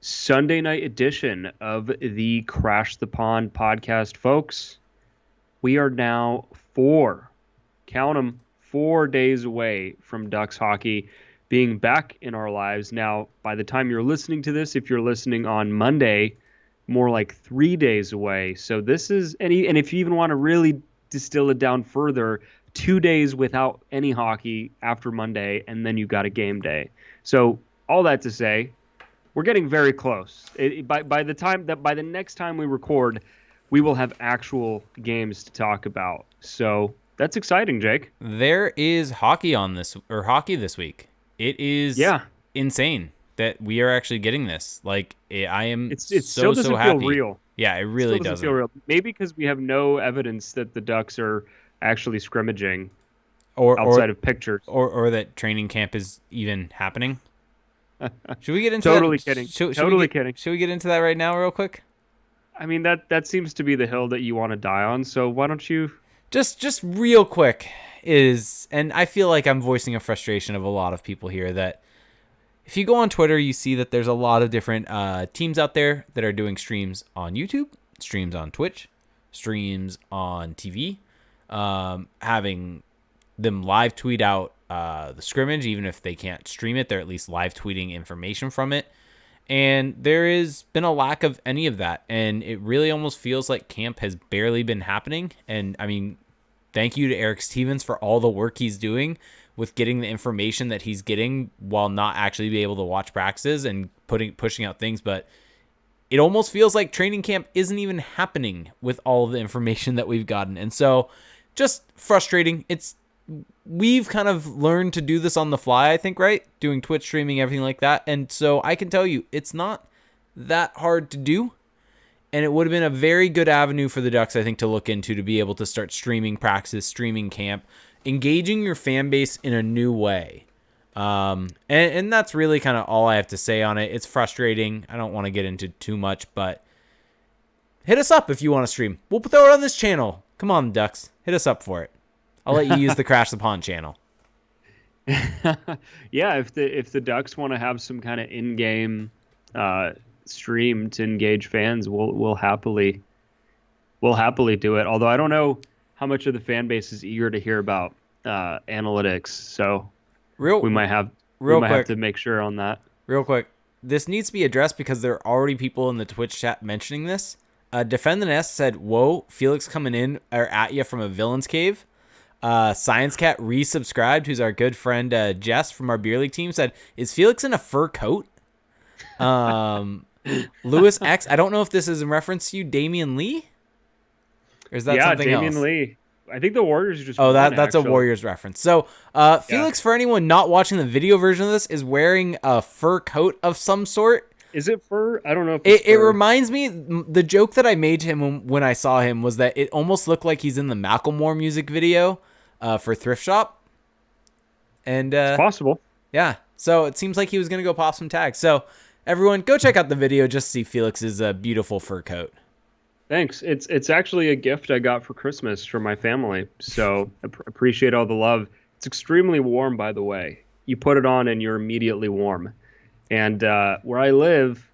Sunday night edition of the Crash the Pond podcast, folks. We are now count them, 4 days away from Ducks hockey being back in our lives. Now, by the time you're listening to this, if you're listening on Monday, more like 3 days away. So this is and if you even want to really distill it down further, 2 days without any hockey after Monday, and then you got a game day. So all that to say, we're getting very close. By the next time we record, we will have actual games to talk about. So that's exciting, Jake. There is hockey this week. It is insane that we are actually getting this. Like, I am it so still doesn't happy. feel real. Yeah, it really doesn't feel real. Maybe because we have no evidence that the Ducks are actually scrimmaging outside of pictures. Or that training camp is even happening. Should we get into totally that? Kidding. Kidding. Should we get into that right now real quick? I mean, that seems to be the hill that you want to die on, so why don't you... Just real quick and I feel like I'm voicing a frustration of a lot of people here, that if you go on Twitter, you see that there's a lot of different teams out there that are doing streams on YouTube, streams on Twitch, streams on TV, having them live tweet out the scrimmage. Even if they can't stream it, they're at least live tweeting information from it. And there has been a lack of any of that. And it really almost feels like camp has barely been happening. And I mean, thank you to Eric Stevens for all the work he's doing with getting the information that he's getting while not actually be able to watch practices and pushing out things. But it almost feels like training camp isn't even happening with all of the information that we've gotten. And so just frustrating. We've kind of learned to do this on the fly, I think, right? Doing Twitch streaming, everything like that. And so I can tell you, it's not that hard to do. And it would have been a very good avenue for the Ducks, I think, to look into, to be able to start streaming practice, streaming camp, engaging your fan base in a new way. And that's really kind of all I have to say on it. It's frustrating. I don't want to get into too much, but hit us up if you want to stream. We'll throw it on this channel. Come on, Ducks. Hit us up for it. I'll let you use the Crash the Pond channel. Yeah, if the Ducks want to have some kind of in-game stream to engage fans, we'll happily do it. Although I don't know how much of the fan base is eager to hear about analytics, so we might have to make sure on that. Real quick, this needs to be addressed because there are already people in the Twitch chat mentioning this. Defend the Nest said, "Whoa, Felix coming in or at you from a villain's cave." Science Cat resubscribed, who's our good friend Jess from our beer league team, said, "Is Felix in a fur coat?" Lewis X, I don't know if this is in reference to you, Damian Lee, or is that something else? Damian Lee. I think the Warriors just. That's a Warriors reference. So Felix, for anyone not watching the video version of this, is wearing a fur coat of some sort. Is it fur? I don't know if it reminds me, the joke that I made to him when I saw him was that it almost looked like he's in the Macklemore music video for Thrift Shop. And it's possible. Yeah. So it seems like he was going to go pop some tags. So everyone, go check out the video just to see Felix's beautiful fur coat. Thanks. It's actually a gift I got for Christmas from my family. So appreciate all the love. It's extremely warm, by the way. You put it on and you're immediately warm. And where I live,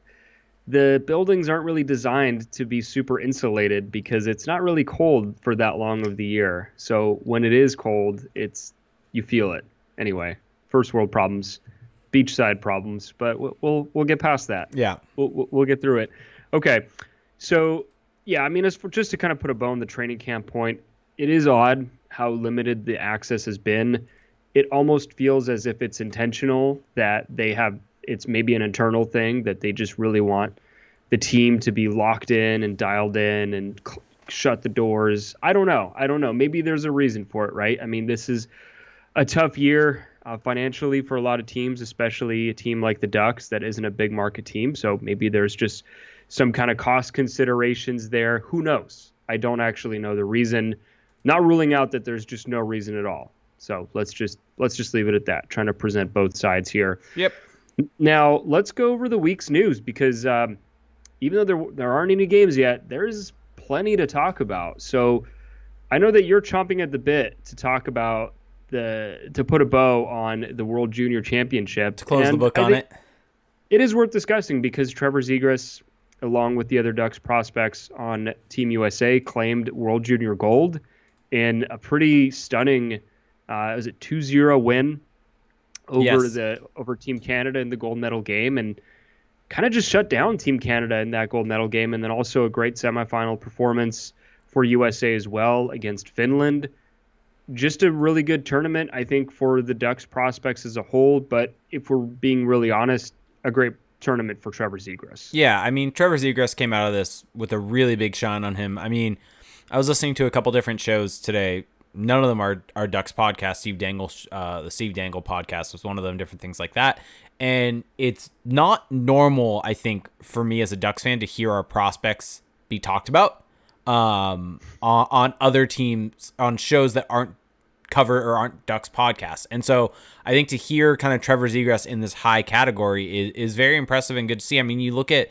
the buildings aren't really designed to be super insulated because it's not really cold for that long of the year. So when it is cold, you feel it. Anyway, first world problems, beachside problems, but we'll get past that. Yeah, we'll get through it. Okay, so yeah, I mean, just to kind of put a bow on the training camp point, it is odd how limited the access has been. It almost feels as if it's intentional, that it's maybe an internal thing, that they just really want the team to be locked in and dialed in and shut the doors. I don't know. Maybe there's a reason for it, right? I mean, this is a tough year financially for a lot of teams, especially a team like the Ducks that isn't a big market team. So maybe there's just some kind of cost considerations there. Who knows? I don't actually know the reason. Not ruling out that there's just no reason at all. So let's just leave it at that. Trying to present both sides here. Yep. Now let's go over the week's news because even though there aren't any games yet, there's plenty to talk about. So I know that you're chomping at the bit to talk about to put a bow on the World Junior Championship. To close the book on it. It is worth discussing because Trevor Zegras, along with the other Ducks prospects on Team USA, claimed World Junior Gold in a pretty stunning, was it 2-0 win Yes. over Team Canada in the gold medal game, and kind of just shut down Team Canada in that gold medal game, and then also a great semifinal performance for USA as well against Finland. Just a really good tournament, I think, for the Ducks prospects as a whole. But if we're being really honest, a great tournament for Trevor Zegras. Yeah, I mean, Trevor Zegras came out of this with a really big shine on him. I mean, I was listening to a couple different shows today. None of them are Ducks podcast. The Steve Dangle podcast was one of them. Different things like that, and it's not normal, I think, for me as a Ducks fan to hear our prospects be talked about on other teams on shows that aren't cover or aren't Ducks podcasts. And so I think to hear kind of Trevor Zegras in this high category is very impressive and good to see. I mean, you look at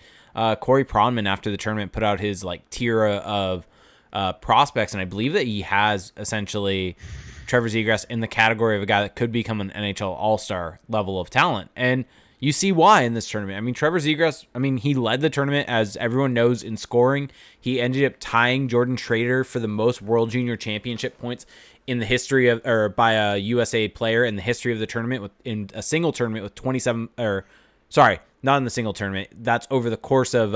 Corey Pronman after the tournament put out his like tier of prospects, and I believe that he has essentially Trevor Zegras in the category of a guy that could become an NHL All-Star level of talent. And you see why in this tournament. I mean, Trevor Zegras, he led the tournament, as everyone knows, in scoring. He ended up tying Jordan Schrader for the most World Junior Championship points in the history of, or by a USA player in the history of the tournament, in a single tournament with 27, or sorry, not in the single tournament. That's over the course of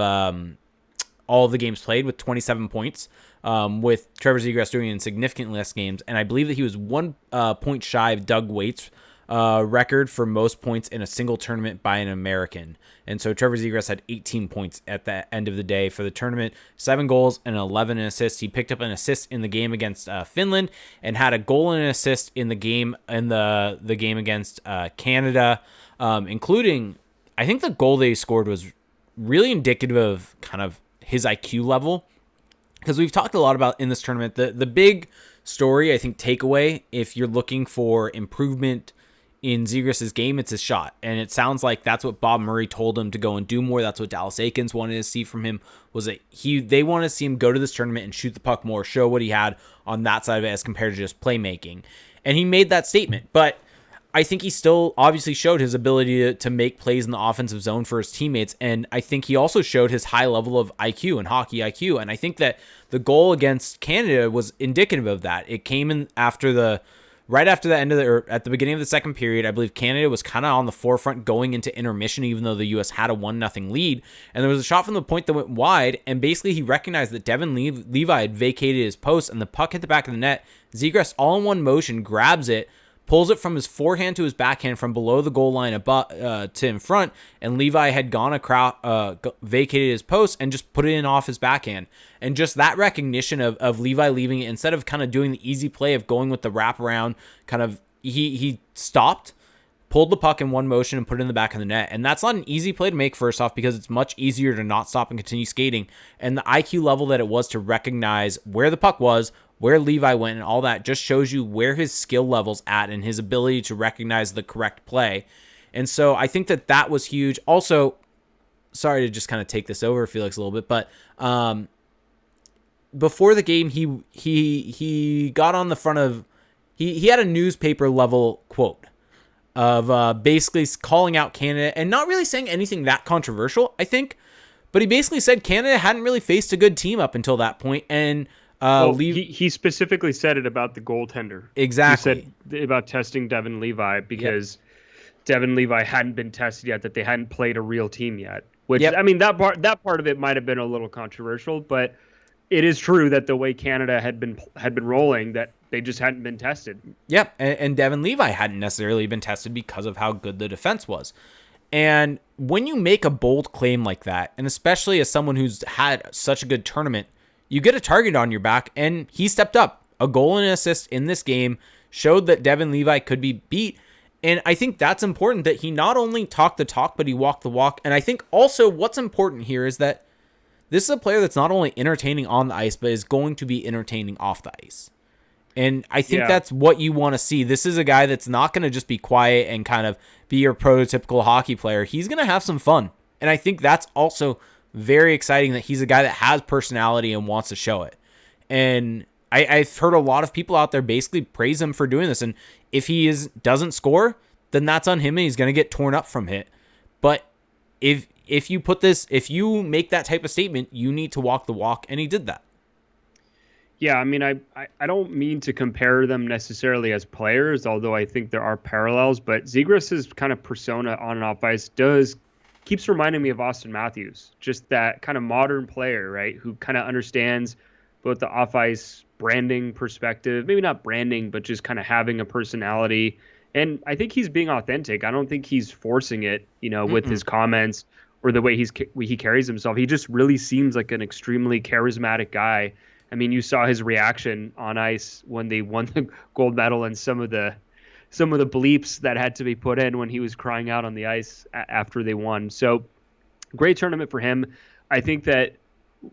all of the games played, with 27 points, with Trevor Zegras doing in significantly less games. And I believe that he was 1 point shy of Doug Waite's record for most points in a single tournament by an American. And so Trevor Zegras had 18 points at the end of the day for the tournament, 7 goals and 11 assists. He picked up an assist in the game against Finland and had a goal and an assist in the game the game against Canada, including, I think the goal that he scored was really indicative of kind of his IQ level, because we've talked a lot about in this tournament the big story, I think, takeaway, if you're looking for improvement in Zegras' game, it's his shot. And it sounds like that's what Bob Murray told him to go and do more. That's what Dallas Eakins wanted to see from him, was that they want to see him go to this tournament and shoot the puck more, show what he had on that side of it as compared to just playmaking. And he made that statement. But I think he still obviously showed his ability to make plays in the offensive zone for his teammates. And I think he also showed his high level of IQ and hockey IQ. And I think that the goal against Canada was indicative of that. It came in right after the end of or at the beginning of the second period. I believe Canada was kind of on the forefront going into intermission, even though the U.S. had a 1-0 lead. And there was a shot from the point that went wide, and basically he recognized that Devin Levi had vacated his post, and the puck hit the back of the net. Zegras, all in one motion, grabs it, pulls it from his forehand to his backhand from below the goal line to in front, and Levi had vacated his post and just put it in off his backhand. And just that recognition of Levi leaving it, instead of kind of doing the easy play of going with the wraparound, kind of he stopped, pulled the puck in one motion and put it in the back of the net. And that's not an easy play to make, first off, because it's much easier to not stop and continue skating. And the IQ level that it was to recognize where the puck was, where Levi went, and all that just shows you where his skill level's at and his ability to recognize the correct play. And so I think that was huge. Also, sorry to just kind of take this over, Felix, a little bit, but before the game, he got on the front of, he had a newspaper level quote of basically calling out Canada and not really saying anything that controversial, I think, but he basically said Canada hadn't really faced a good team up until that point, and he specifically said it about the goaltender. Exactly. He said about testing Devin Levi because Devin Levi hadn't been tested yet, that they hadn't played a real team yet. Which, I mean, that part of it might have been a little controversial, but it is true that the way Canada had been rolling, that they just hadn't been tested. Yep, and Devin Levi hadn't necessarily been tested because of how good the defense was. And when you make a bold claim like that, and especially as someone who's had such a good tournament, you get a target on your back, and he stepped up. A goal and an assist in this game showed that Devin Levi could be beat, and I think that's important, that he not only talked the talk, but he walked the walk. And I think also what's important here is that this is a player that's not only entertaining on the ice, but is going to be entertaining off the ice. And I think that's what you want to see. This is a guy that's not going to just be quiet and kind of be your prototypical hockey player. He's going to have some fun. And I think that's also very exciting, that he's a guy that has personality and wants to show it. And I've heard a lot of people out there basically praise him for doing this. And if he doesn't score, then that's on him and he's going to get torn up from it. But if you make that type of statement, you need to walk the walk, and he did that. Yeah, I mean, I don't mean to compare them necessarily as players, although I think there are parallels. But Zegras' kind of persona on and off ice keeps reminding me of Austin Matthews, just that kind of modern player, right? Who kind of understands both the off ice branding perspective, maybe not branding, but just kind of having a personality. And I think he's being authentic. I don't think he's forcing it, with his comments or the way he carries himself. He just really seems like an extremely charismatic guy. I mean, you saw his reaction on ice when they won the gold medal, and some of the bleeps that had to be put in when he was crying out on the ice after they won. So great tournament for him. I think that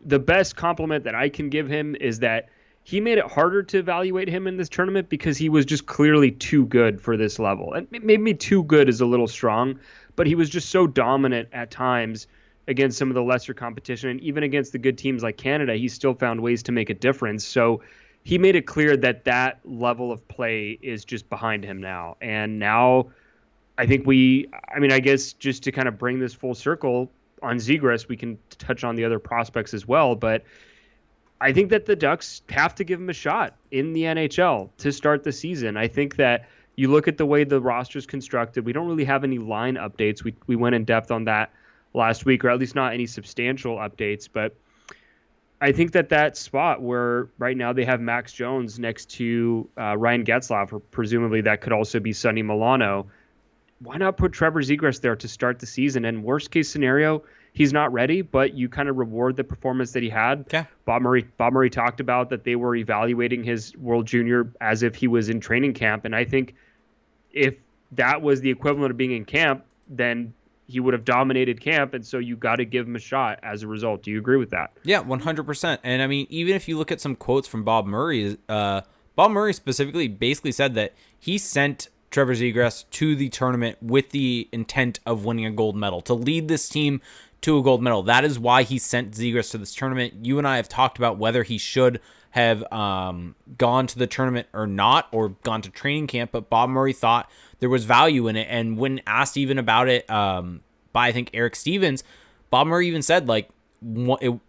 the best compliment that I can give him is that he made it harder to evaluate him in this tournament because he was just clearly too good for this level. And maybe too good is a little strong, but he was just so dominant at times against some of the lesser competition, and even against the good teams like Canada, he still found ways to make a difference. So he made it clear that level of play is just behind him now. And now I think I guess just to kind of bring this full circle on Zegras, we can touch on the other prospects as well, but I think that the Ducks have to give him a shot in the NHL to start the season. I think that you look at the way the roster's constructed, we don't really have any line updates. We went in depth on that last week, or at least not any substantial updates. But I think that spot where right now they have Max Jones next to Ryan Getzlaf, or presumably that could also be Sonny Milano, why not put Trevor Zegras there to start the season? And worst case scenario, he's not ready, but you kind of reward the performance that he had. Okay. Bob Murray talked about that they were evaluating his World Junior as if he was in training camp. And I think if that was the equivalent of being in camp, then he would have dominated camp, and so you got to give him a shot as a result. Do you agree with that? Yeah, 100%. And I mean, even if you look at some quotes from Bob Murray, Bob Murray specifically basically said that he sent Trevor Zegras to the tournament with the intent of winning a gold medal, to lead this team to a gold medal. That is why he sent Zegras to this tournament. You and I have talked about whether he should have gone to the tournament or not, or gone to training camp, but Bob Murray thought there was value in it. And when asked even about it by, I think, Eric Stevens, Bob Murray even said, like, the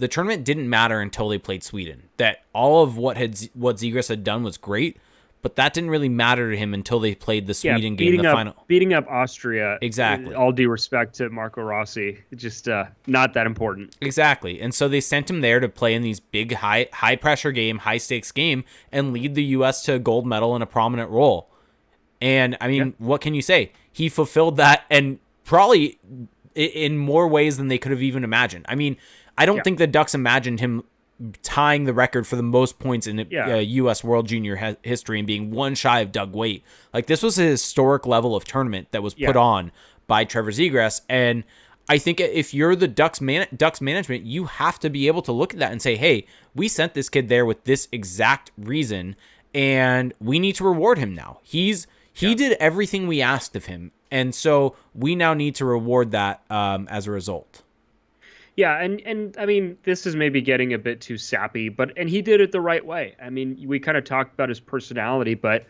tournament didn't matter until they played Sweden. That all of what Zegras had done was great, but that didn't really matter to him until they played the Sweden game, the final. Beating up Austria. Exactly. All due respect to Marco Rossi. Just not that important. Exactly. And so they sent him there to play in these big, high pressure game, high stakes game, and lead the U.S. to a gold medal in a prominent role. And I mean, What can you say? He fulfilled that, and probably in more ways than they could have even imagined. I mean, I don't think the Ducks imagined him tying the record for the most points in U.S. World Junior history and being one shy of Doug Weight. Like, this was a historic level of tournament that was put on by Trevor Zegras. And I think if you're the Ducks management, you have to be able to look at that and say, hey, we sent this kid there with this exact reason, and we need to reward him now. He did everything we asked of him, and so we now need to reward that as a result. Yeah, and I mean, this is maybe getting a bit too sappy, and he did it the right way. I mean, we kind of talked about his personality, but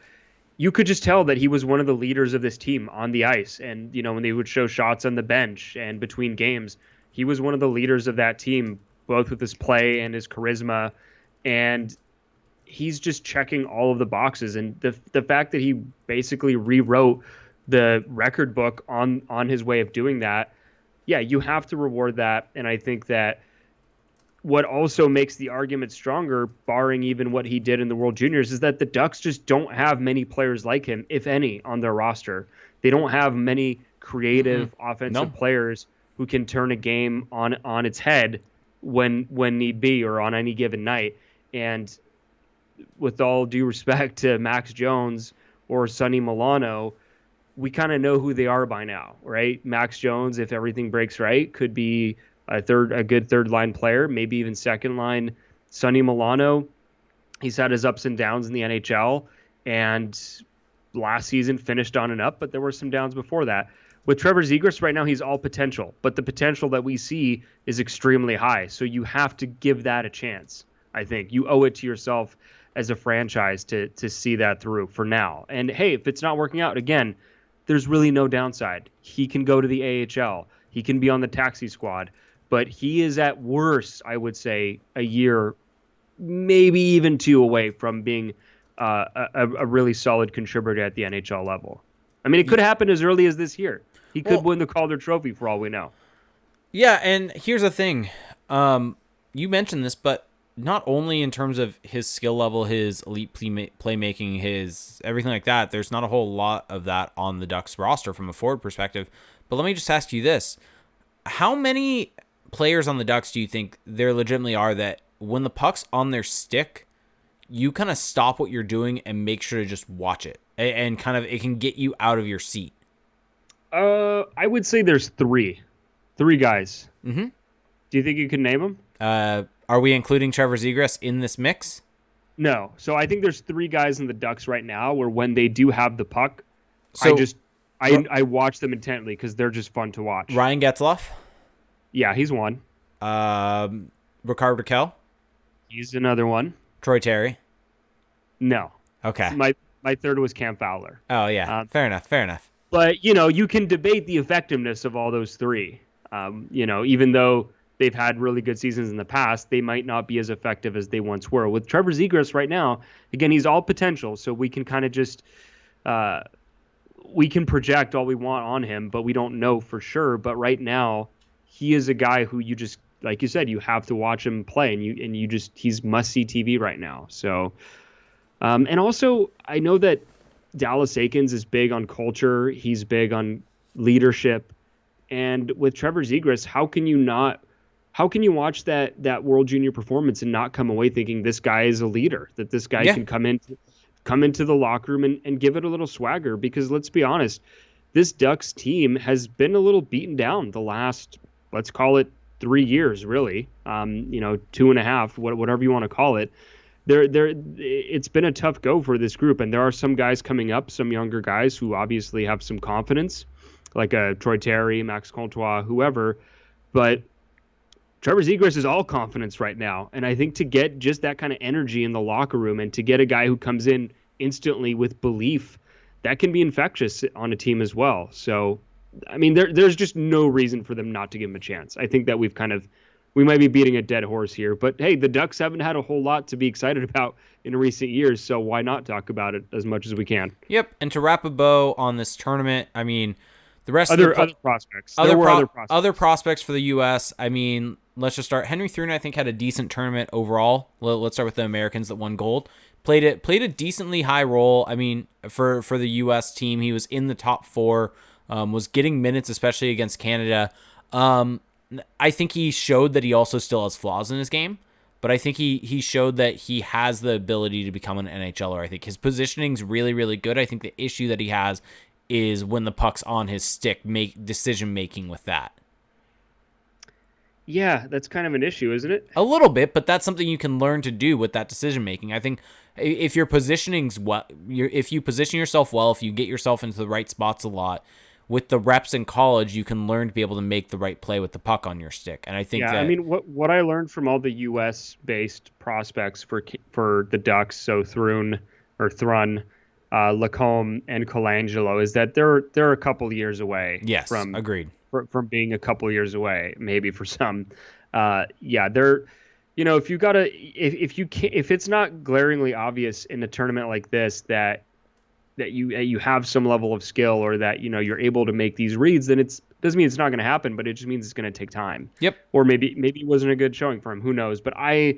you could just tell that he was one of the leaders of this team on the ice. And, when they would show shots on the bench and between games, he was one of the leaders of that team, both with his play and his charisma. And he's just checking all of the boxes. And the fact that he basically rewrote the record book on his way of doing that, yeah, you have to reward that. And I think that what also makes the argument stronger, barring even what he did in the World Juniors, is that the Ducks just don't have many players like him, if any, on their roster. They don't have many creative offensive players who can turn a game on its head when need be, or on any given night. And with all due respect to Max Jones or Sonny Milano, we kind of know who they are by now, right? Max Jones, if everything breaks right, could be a good third line player, maybe even second line. Sonny Milano, he's had his ups and downs in the NHL, and last season finished on and up, but there were some downs before that. With Trevor Zegras right now, he's all potential, but the potential that we see is extremely high. So you have to give that a chance. I think you owe it to yourself as a franchise to see that through for now. And hey, if it's not working out, again, there's really no downside. He can go to the AHL. He can be on the taxi squad, but he is at worst, I would say, a year, maybe even two away from being a really solid contributor at the NHL level. I mean, it could happen as early as this year. He could win the Calder Trophy for all we know. Yeah, and here's the thing. You mentioned this, but not only in terms of his skill level, his elite playmaking, his everything like that, there's not a whole lot of that on the Ducks roster from a forward perspective. But let me just ask you this. How many players on the Ducks do you think there legitimately are that when the puck's on their stick, you kind of stop what you're doing and make sure to just watch it, and kind of it can get you out of your seat? I would say there's three guys. Mm-hmm. Do you think you can name them? Are we including Trevor Zegras in this mix? No. So I think there's three guys in the Ducks right now where when they do have the puck, So I watch them intently because they're just fun to watch. Ryan Getzlaf, Yeah, he's one. Rickard Rakell, He's another one. Troy Terry. No. Okay. My third was Cam Fowler. Oh yeah. Fair enough. But, you can debate the effectiveness of all those three. Even though they've had really good seasons in the past, they might not be as effective as they once were. With Trevor Zegras right now, again, he's all potential, so we can kind of just we can project all we want on him, but we don't know for sure. But right now, he is a guy who you just, like you said, you have to watch him play, and he's must-see TV right now. So, and also, I know that Dallas Aikens is big on culture. He's big on leadership. And with Trevor Zegras, how can you watch that World Junior performance and not come away thinking this guy is a leader, that this guy can come into the locker room and give it a little swagger? Because let's be honest, this Ducks team has been a little beaten down the last, let's call it 3 years, really. 2.5, whatever you want to call it. It's been a tough go for this group, and there are some guys coming up, some younger guys who obviously have some confidence, like a Troy Terry, Max Comtois, whoever. But Trevor Zegras is all confidence right now, and I think to get just that kind of energy in the locker room and to get a guy who comes in instantly with belief, that can be infectious on a team as well. So, I mean, there's just no reason for them not to give him a chance. I think that we might be beating a dead horse here, but hey, the Ducks haven't had a whole lot to be excited about in recent years, so why not talk about it as much as we can? Yep, and to wrap a bow on this tournament, I mean, the rest other of the prospects. Other prospects for the U.S. I mean, let's just start. Henry Thrun, I think, had a decent tournament overall. Let's start with the Americans that won gold. Played a decently high role. I mean, for the U.S. team, he was in the top 4. Was getting minutes, especially against Canada. I think he showed that he also still has flaws in his game, but I think he showed that he has the ability to become an NHLer. I think his positioning's really, really good. I think the issue that he has is when the puck's on his stick, make decision making with that. Yeah, that's kind of an issue, isn't it? A little bit, but that's something you can learn to do with that decision making. I think if your positioning's if you position yourself well, if you get yourself into the right spots a lot, with the reps in college, you can learn to be able to make the right play with the puck on your stick. And I think I mean, what I learned from all the U.S. based prospects for the Ducks, so Thrun, Lacombe, and Colangelo, is that they're a couple years away. Yes, from agreed. From being a couple years away, maybe for some. They're, if it's not glaringly obvious in a tournament like this that you have some level of skill, or that you're able to make these reads, then it doesn't mean it's not going to happen, but it just means it's going to take time. Yep. Or maybe it wasn't a good showing for him. Who knows? But I'm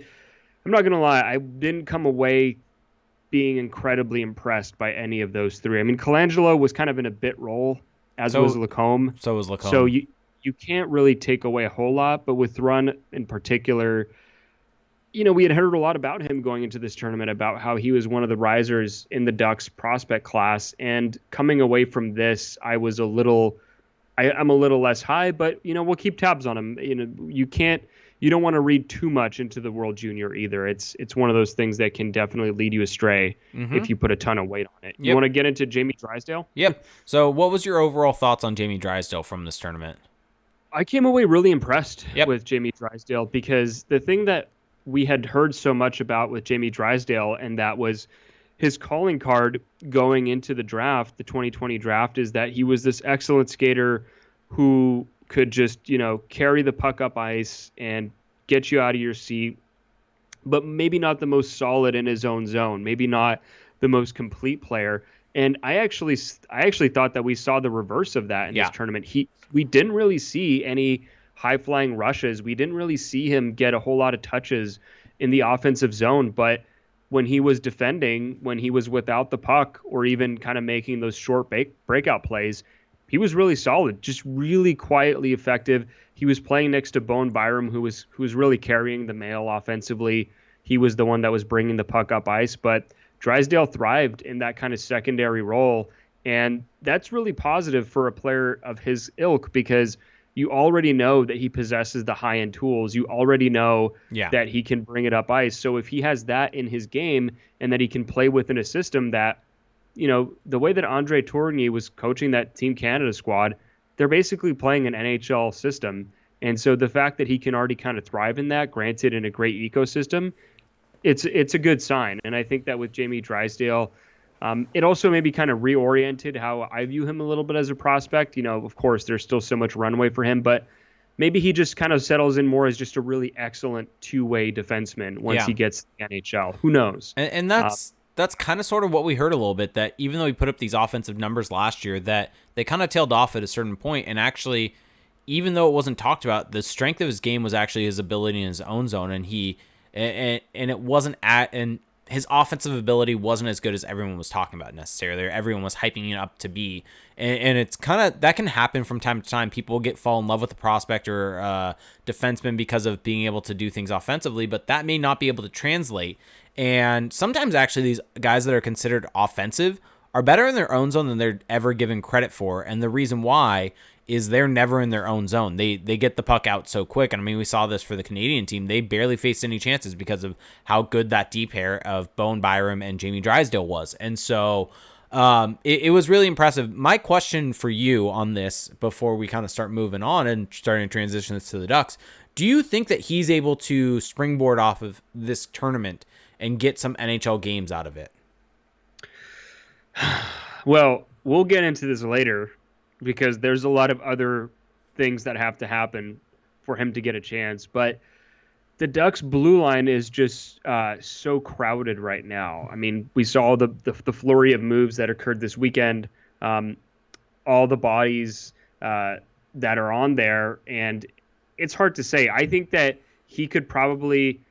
not going to lie, I didn't come away being incredibly impressed by any of those three. I mean, Colangelo was kind of in a bit role, as was Lacombe. So was Lacombe. So you can't really take away a whole lot, but with Thrun in particular, we had heard a lot about him going into this tournament, about how he was one of the risers in the Ducks prospect class. And coming away from this, I'm a little less high, but we'll keep tabs on him. You don't want to read too much into the World Junior either. It's one of those things that can definitely lead you astray if you put a ton of weight on it. You want to get into Jamie Drysdale? Yep. So what was your overall thoughts on Jamie Drysdale from this tournament? I came away really impressed with Jamie Drysdale, because the thing that we had heard so much about with Jamie Drysdale, and that was, his calling card going into the draft, the 2020 draft, is that he was this excellent skater who could just, carry the puck up ice and get you out of your seat, but maybe not the most solid in his own zone, maybe not the most complete player. And I actually thought that we saw the reverse of that in this tournament. We didn't really see any high flying rushes. We didn't really see him get a whole lot of touches in the offensive zone, but when he was defending, when he was without the puck, or even kind of making those short breakout plays, he was really solid, just really quietly effective. He was playing next to Bowen Byram, who was really carrying the mail offensively. He was the one that was bringing the puck up ice, but Drysdale thrived in that kind of secondary role, and that's really positive for a player of his ilk, because you already know that he possesses the high-end tools. You already know that he can bring it up ice. So if he has that in his game, and that he can play within a system that, the way that Andre Tourigny was coaching that Team Canada squad, they're basically playing an NHL system. And so the fact that he can already kind of thrive in that, granted in a great ecosystem, it's a good sign. And I think that with Jamie Drysdale, it also maybe kind of reoriented how I view him a little bit as a prospect. Of course, there's still so much runway for him, but maybe he just kind of settles in more as just a really excellent two-way defenseman once he gets the NHL. Who knows? And that's kind of sort of what we heard a little bit, that even though he put up these offensive numbers last year, that they kind of tailed off at a certain point. And actually, even though it wasn't talked about, the strength of his game was actually his ability in his own zone. And it wasn't and his offensive ability wasn't as good as everyone was talking about necessarily, or everyone was hyping it up to be. And it's kind of, that can happen from time to time. People fall in love with a prospect or defenseman because of being able to do things offensively, but that may not be able to translate. And sometimes actually these guys that are considered offensive are better in their own zone than they're ever given credit for. And the reason why is they're never in their own zone. They get the puck out so quick. And I mean, we saw this for the Canadian team. They barely faced any chances because of how good that deep pair of Bowen Byram and Jamie Drysdale was. And so it was really impressive. My question for you on this, before we kind of start moving on and starting to transition this to the Ducks, do you think that he's able to springboard off of this tournament and get some NHL games out of it? Well, we'll get into this later, because there's a lot of other things that have to happen for him to get a chance. But the Ducks' blue line is just so crowded right now. I mean, we saw the flurry of moves that occurred this weekend, all the bodies that are on there, and it's hard to say. I think that he could probably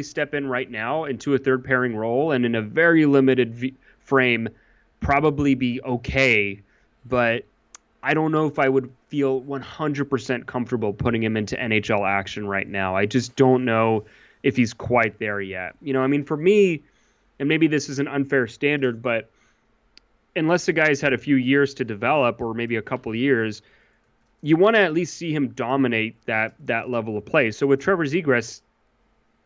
step in right now into a third pairing role, and in a very limited frame, probably be okay, but I don't know if I would feel 100% comfortable putting him into NHL action right now. I just don't know if he's quite there yet. I mean, for me, and maybe this is an unfair standard, but unless the guy's had a few years to develop, or maybe a couple years, you want to at least see him dominate that level of play. So with Trevor Zegras,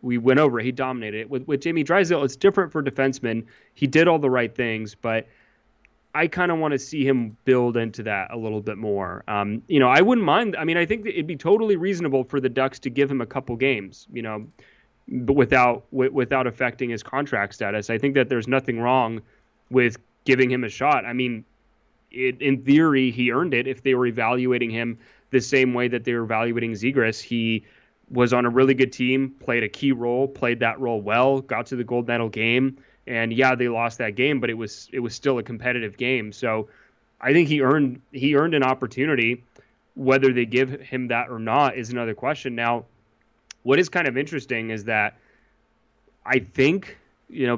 we went over it. He dominated it. With Jamie Drysdale, it's different for defensemen. He did all the right things, but I kind of want to see him build into that a little bit more. I wouldn't mind. I mean, I think that it'd be totally reasonable for the Ducks to give him a couple games, but without affecting his contract status. I think that there's nothing wrong with giving him a shot. I mean, in theory, he earned it. If they were evaluating him the same way that they were evaluating Zegras, he was on a really good team, played a key role, played that role well, got to the gold medal game. And yeah, they lost that game, but it was still a competitive game. So I think he earned an opportunity. Whether they give him that or not is another question. Now, what is kind of interesting is that I think,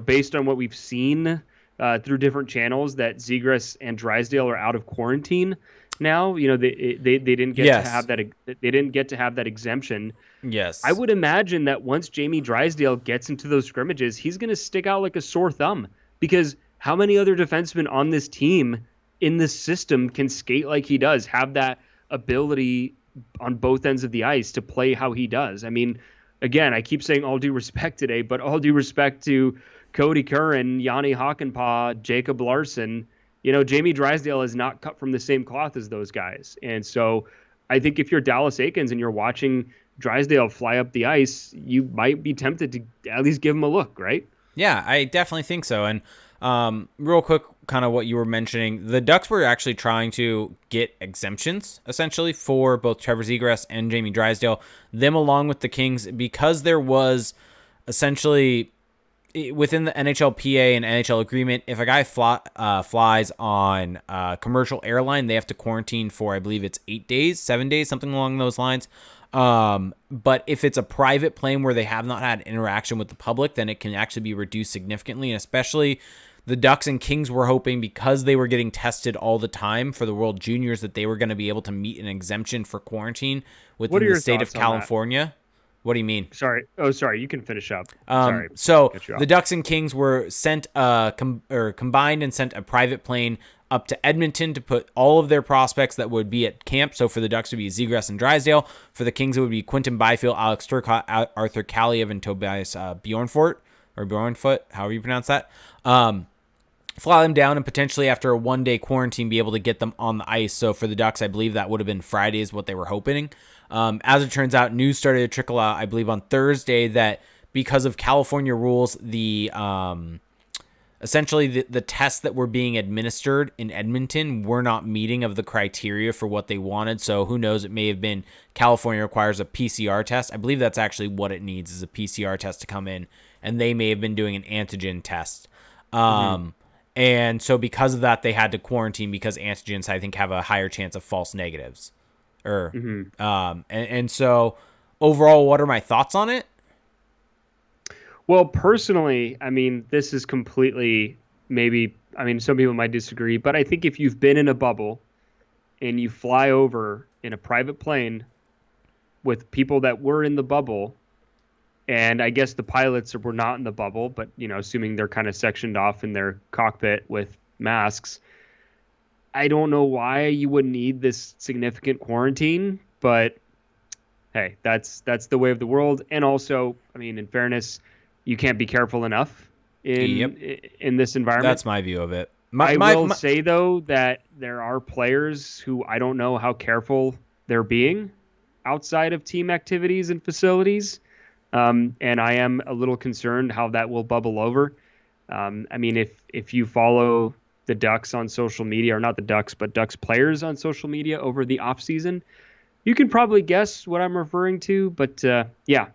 based on what we've seen through different channels, that Zegras and Drysdale are out of quarantine now. They didn't get to have that. They didn't get to have that exemption. Yes. I would imagine that once Jamie Drysdale gets into those scrimmages, he's going to stick out like a sore thumb, because how many other defensemen on this team in this system can skate like he does, have that ability on both ends of the ice to play how he does? I mean, again, I keep saying all due respect today, but all due respect to Cody Curran, Yanni Hakanpää, Jacob Larson, Jamie Drysdale is not cut from the same cloth as those guys. And so I think if you're Dallas Eakins and you're watching Drysdale fly up the ice, you might be tempted to at least give him a look, right? Yeah, I definitely think so. And real quick, kind of what you were mentioning, the Ducks were actually trying to get exemptions, essentially, for both Trevor Zegras and Jamie Drysdale, them along with the Kings, because there was essentially within the NHLPA and NHL agreement, if a guy flies on a commercial airline, they have to quarantine for, I believe it's 8 days, 7 days, something along those lines. But if it's a private plane where they have not had interaction with the public, then it can actually be reduced significantly. And especially the Ducks and Kings were hoping, because they were getting tested all the time for the World Juniors, that they were going to be able to meet an exemption for quarantine within the state of California. What do you mean? Sorry. Oh, sorry. You can finish up. Sorry. So the Ducks and Kings were sent combined and sent a private plane up to Edmonton to put all of their prospects that would be at camp. So for the Ducks, it would be Zegras and Drysdale. For the Kings, it would be Quinton Byfield, Alex Turcotte, Arthur Kaliev, and Tobias Bjornfoot, however you pronounce that. Fly them down and potentially after a 1-day quarantine be able to get them on the ice. So for the Ducks, I believe that would have been Friday is what they were hoping. As it turns out, news started to trickle out, I believe on Thursday, that because of California rules, the essentially the tests that were being administered in Edmonton were not meeting of the criteria for what they wanted. So who knows, it may have been California requires a PCR test. I believe that's actually what it needs, is a PCR test to come in, and they may have been doing an antigen test. And so because of that, they had to quarantine because antigens, I think, have a higher chance of false negatives. And so overall, what are my thoughts on it? Well, personally, I mean, this is completely some people might disagree, but I think if you've been in a bubble and you fly over in a private plane with people that were in the bubble, and I guess the pilots were not in the bubble, but, assuming they're kind of sectioned off in their cockpit with masks, I don't know why you would need this significant quarantine, but hey, that's the way of the world. And also, I mean, in fairness, you can't be careful enough in this environment. That's my view of it. I will say, though, that there are players who I don't know how careful they're being outside of team activities and facilities. And I am a little concerned how that will bubble over. I mean, if you follow the Ducks on social media, or not the Ducks, but Ducks players on social media over the off season, you can probably guess what I'm referring to. But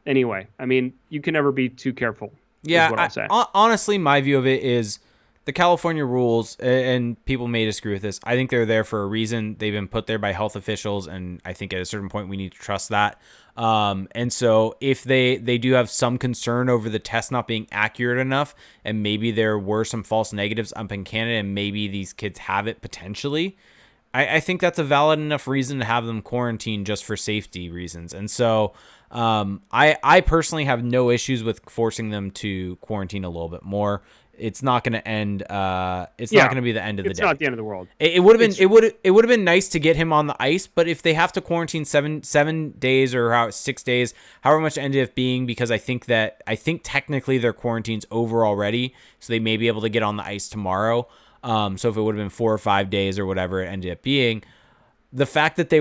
anyway, I mean, you can never be too careful. Yeah, is what I'll say. Honestly, my view of it is the California rules, and people may disagree with this, I think they're there for a reason. They've been put there by health officials, and I think at a certain point we need to trust that. And so if they do have some concern over the test not being accurate enough, and maybe there were some false negatives up in Canada, and maybe these kids have it potentially, I think that's a valid enough reason to have them quarantined just for safety reasons. And so I personally have no issues with forcing them to quarantine a little bit more. It's not going to end. It's not going to be the end of the day. It's not the end of the world. It would have been. It would have been nice to get him on the ice. But if they have to quarantine 7 days or 6 days, however much it ended up being, because I think technically their quarantine's over already, so they may be able to get on the ice tomorrow. So if it would have been 4 or 5 days or whatever it ended up being, the fact that they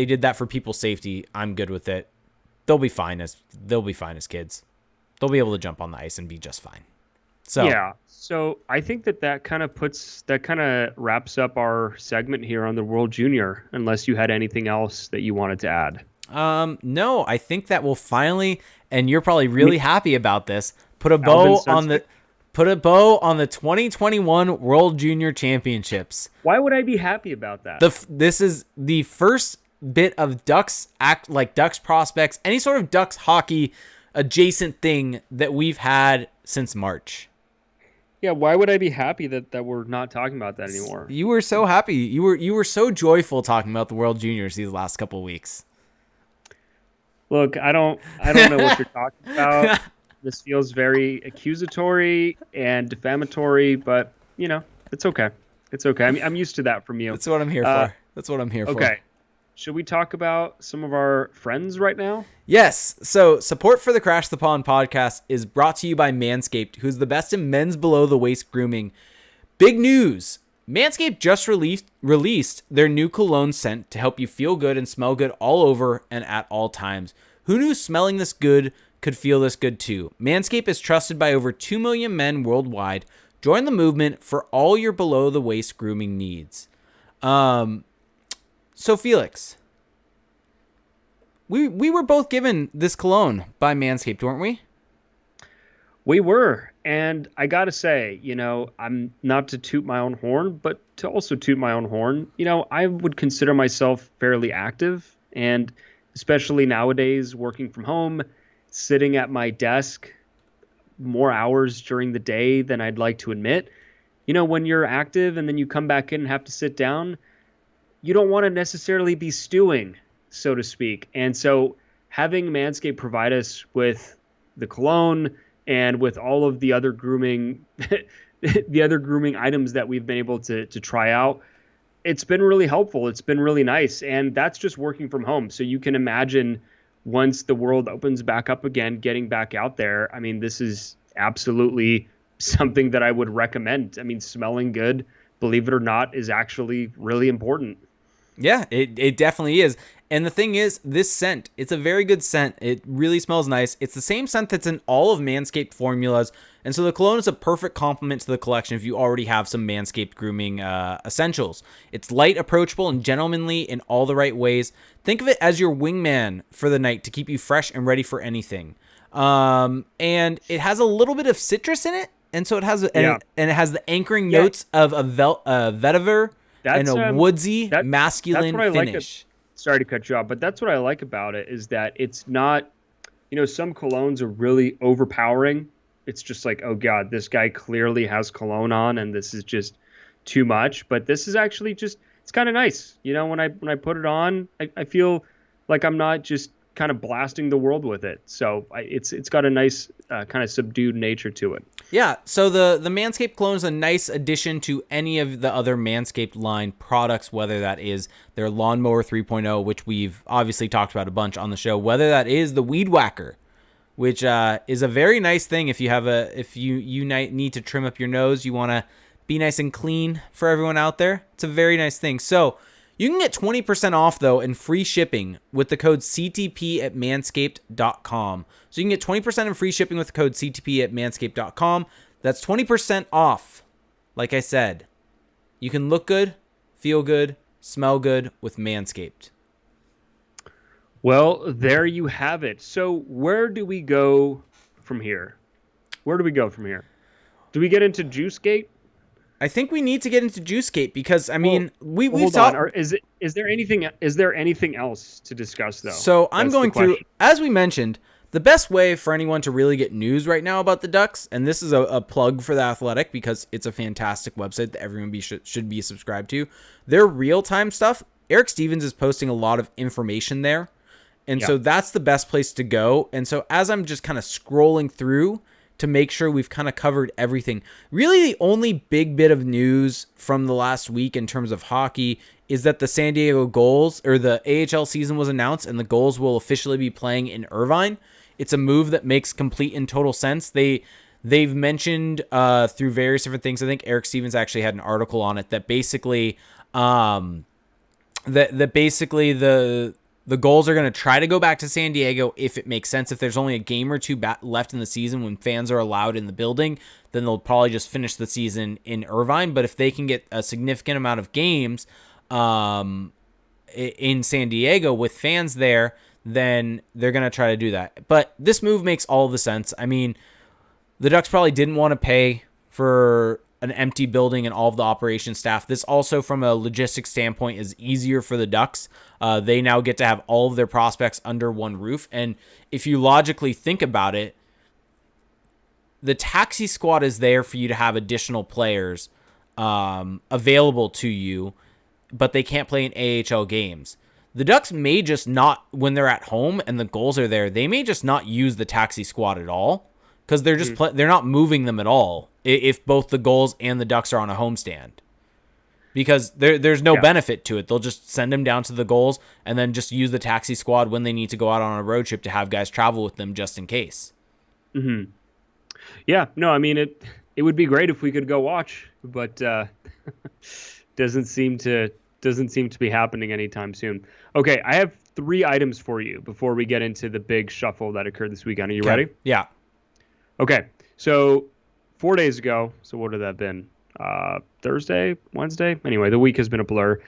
did that for people's safety, I'm good with it. They'll be fine as kids. They'll be able to jump on the ice and be just fine. So I think that kind of wraps up our segment here on the World Junior, unless you had anything else that you wanted to add. No, I think that will finally, and you're probably really happy about this, put a bow on the 2021 World Junior Championships. Why would I be happy about that? This is the first bit of Ducks prospects, any sort of Ducks hockey adjacent thing that we've had since March. Yeah, why would I be happy that we're not talking about that anymore? You were so happy. You were so joyful talking about the World Juniors these last couple of weeks. Look, I don't know what you're talking about. This feels very accusatory and defamatory, but it's okay. It's okay. I'm used to that from you. That's what I'm here for. That's what I'm here for. Okay. Should we talk about some of our friends right now? Yes. So support for the Crash the Pond podcast is brought to you by Manscaped, who's the best in men's below the waist grooming. Big news. Manscaped just released their new cologne scent to help you feel good and smell good all over and at all times. Who knew smelling this good could feel this good too. Manscaped is trusted by over 2 million men worldwide. Join the movement for all your below-the-waist grooming needs. So, Felix, we were both given this cologne by Manscaped, weren't we? We were. And I got to say, I'm not to toot my own horn, but to also toot my own horn. I would consider myself fairly active, and especially nowadays working from home, sitting at my desk more hours during the day than I'd like to admit. When you're active and then you come back in and have to sit down, you don't want to necessarily be stewing, so to speak. And so having Manscaped provide us with the cologne and with all of the other grooming items that we've been able to try out, it's been really helpful. It's been really nice. And that's just working from home. So you can imagine once the world opens back up again, getting back out there. I mean, this is absolutely something that I would recommend. I mean, smelling good, believe it or not, is actually really important. Yeah, it definitely is. And the thing is, this scent, it's a very good scent. It really smells nice. It's the same scent that's in all of Manscaped formulas. And so the cologne is a perfect complement to the collection if you already have some Manscaped grooming essentials. It's light, approachable, and gentlemanly in all the right ways. Think of it as your wingman for the night to keep you fresh and ready for anything. And it has a little bit of citrus in it. And so it has, and it has the anchoring notes of a vetiver and a woodsy, masculine finish. Sorry to cut you off, but that's what I like about it is that it's not, some colognes are really overpowering. It's just like, oh God, this guy clearly has cologne on and this is just too much. But this is actually just, it's kind of nice. When I put it on, I feel like I'm not just kind of blasting the world with it. So it's got a nice kind of subdued nature to it. Yeah, so the Manscaped cologne is a nice addition to any of the other Manscaped line products, whether that is their Lawnmower 3.0, which we've obviously talked about a bunch on the show, whether that is the Weed Whacker, which is a very nice thing if you need to trim up your nose, you want to be nice and clean for everyone out there. It's a very nice thing. So you can get 20% off, though, and free shipping with the code CTP at manscaped.com. So you can get 20% in free shipping with the code CTP at manscaped.com. That's 20% off. Like I said, you can look good, feel good, smell good with Manscaped. Well, there you have it. So where do we go from here? Do we get into Juicegate? I think we need to get into Juicegate because we've talked. Is there anything else to discuss though? So I'm going through, as we mentioned, the best way for anyone to really get news right now about the Ducks, and this is a plug for The Athletic because it's a fantastic website that everyone should be subscribed to. Their real-time stuff, Eric Stevens is posting a lot of information there, and so that's the best place to go. And so as I'm just kind of scrolling through to make sure we've kind of covered everything. Really, the only big bit of news from the last week in terms of hockey is that the San Diego Gulls, or the AHL season was announced, and the Gulls will officially be playing in Irvine. It's a move that makes complete and total sense. They've mentioned through various different things. I think Eric Stevens actually had an article on it that basically the Gulls are going to try to go back to San Diego if it makes sense. If there's only a game or two left in the season when fans are allowed in the building, then they'll probably just finish the season in Irvine. But if they can get a significant amount of games in San Diego with fans there, then they're going to try to do that. But this move makes all the sense. I mean, the Ducks probably didn't want to pay for an empty building and all of the operation staff. This also, from a logistics standpoint, is easier for the Ducks. They now get to have all of their prospects under one roof. And if you logically think about it, the taxi squad is there for you to have additional players available to you, but they can't play in AHL games. The Ducks may just not, when they're at home and the Gulls are there, they may just not use the taxi squad at all because they're just they're not moving them at all if both the Gulls and the Ducks are on a homestand. Because there's no benefit to it. They'll just send them down to the Gulls and then just use the taxi squad when they need to go out on a road trip to have guys travel with them just in case. Mm-hmm. Yeah, no, I mean, it would be great if we could go watch, but doesn't seem to be happening anytime soon. Okay, I have 3 items for you before we get into the big shuffle that occurred this weekend. Are you ready? Yeah. Okay. So 4 days ago, so what would that have been? Thursday, Wednesday? Anyway, the week has been a blur.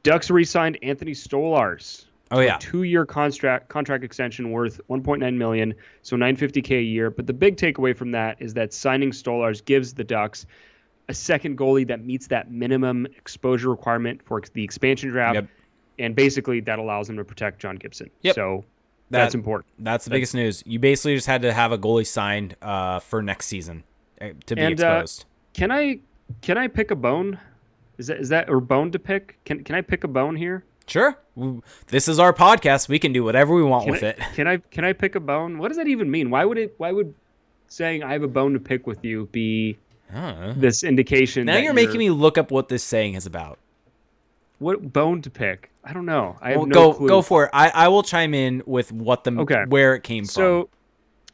Ducks re-signed Anthony Stolarz to a 2-year contract extension worth $1.9 million, so $950K a year. But the big takeaway from that is that signing Stolarz gives the Ducks a second goalie that meets that minimum exposure requirement for the expansion draft. Yep. And basically that allows them to protect John Gibson. Yep. So that's important. That's the biggest news. You basically just had to have a goalie signed for next season to be exposed. Can I pick a bone? Is that or bone to pick? Can I pick a bone here? Sure. This is our podcast. We can do whatever we want with it. Can I pick a bone? What does that even mean? Why would saying I have a bone to pick with you be this indication? Now you're making me look up what this saying is about. What bone to pick? I don't know. I have no clue. Go for it. I will chime in with where it came from. So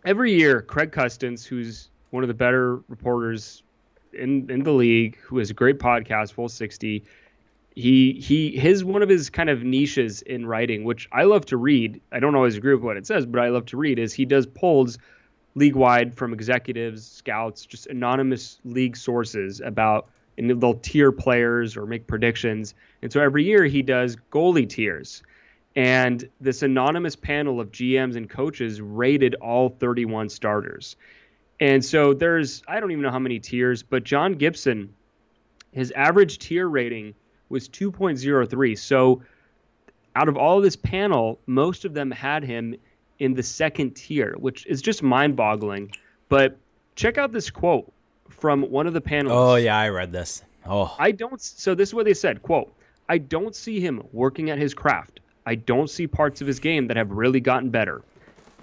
every year, Craig Custance, who's one of the better reporters in the league, who has a great podcast, Full 60, one of his kind of niches in writing, which I love to read. I don't always agree with what it says, but I love to read, is he does polls league-wide from executives, scouts, just anonymous league sources about, and they'll tier players or make predictions. And so every year he does goalie tiers. And this anonymous panel of GMs and coaches rated all 31 starters. And so I don't even know how many tiers, but John Gibson, his average tier rating was 2.03. So out of all this panel, most of them had him in the second tier, which is just mind-boggling. But check out this quote from one of the panelists. Oh, yeah, I read this. Oh. So this is what they said, quote, "I don't see him working at his craft. I don't see parts of his game that have really gotten better,"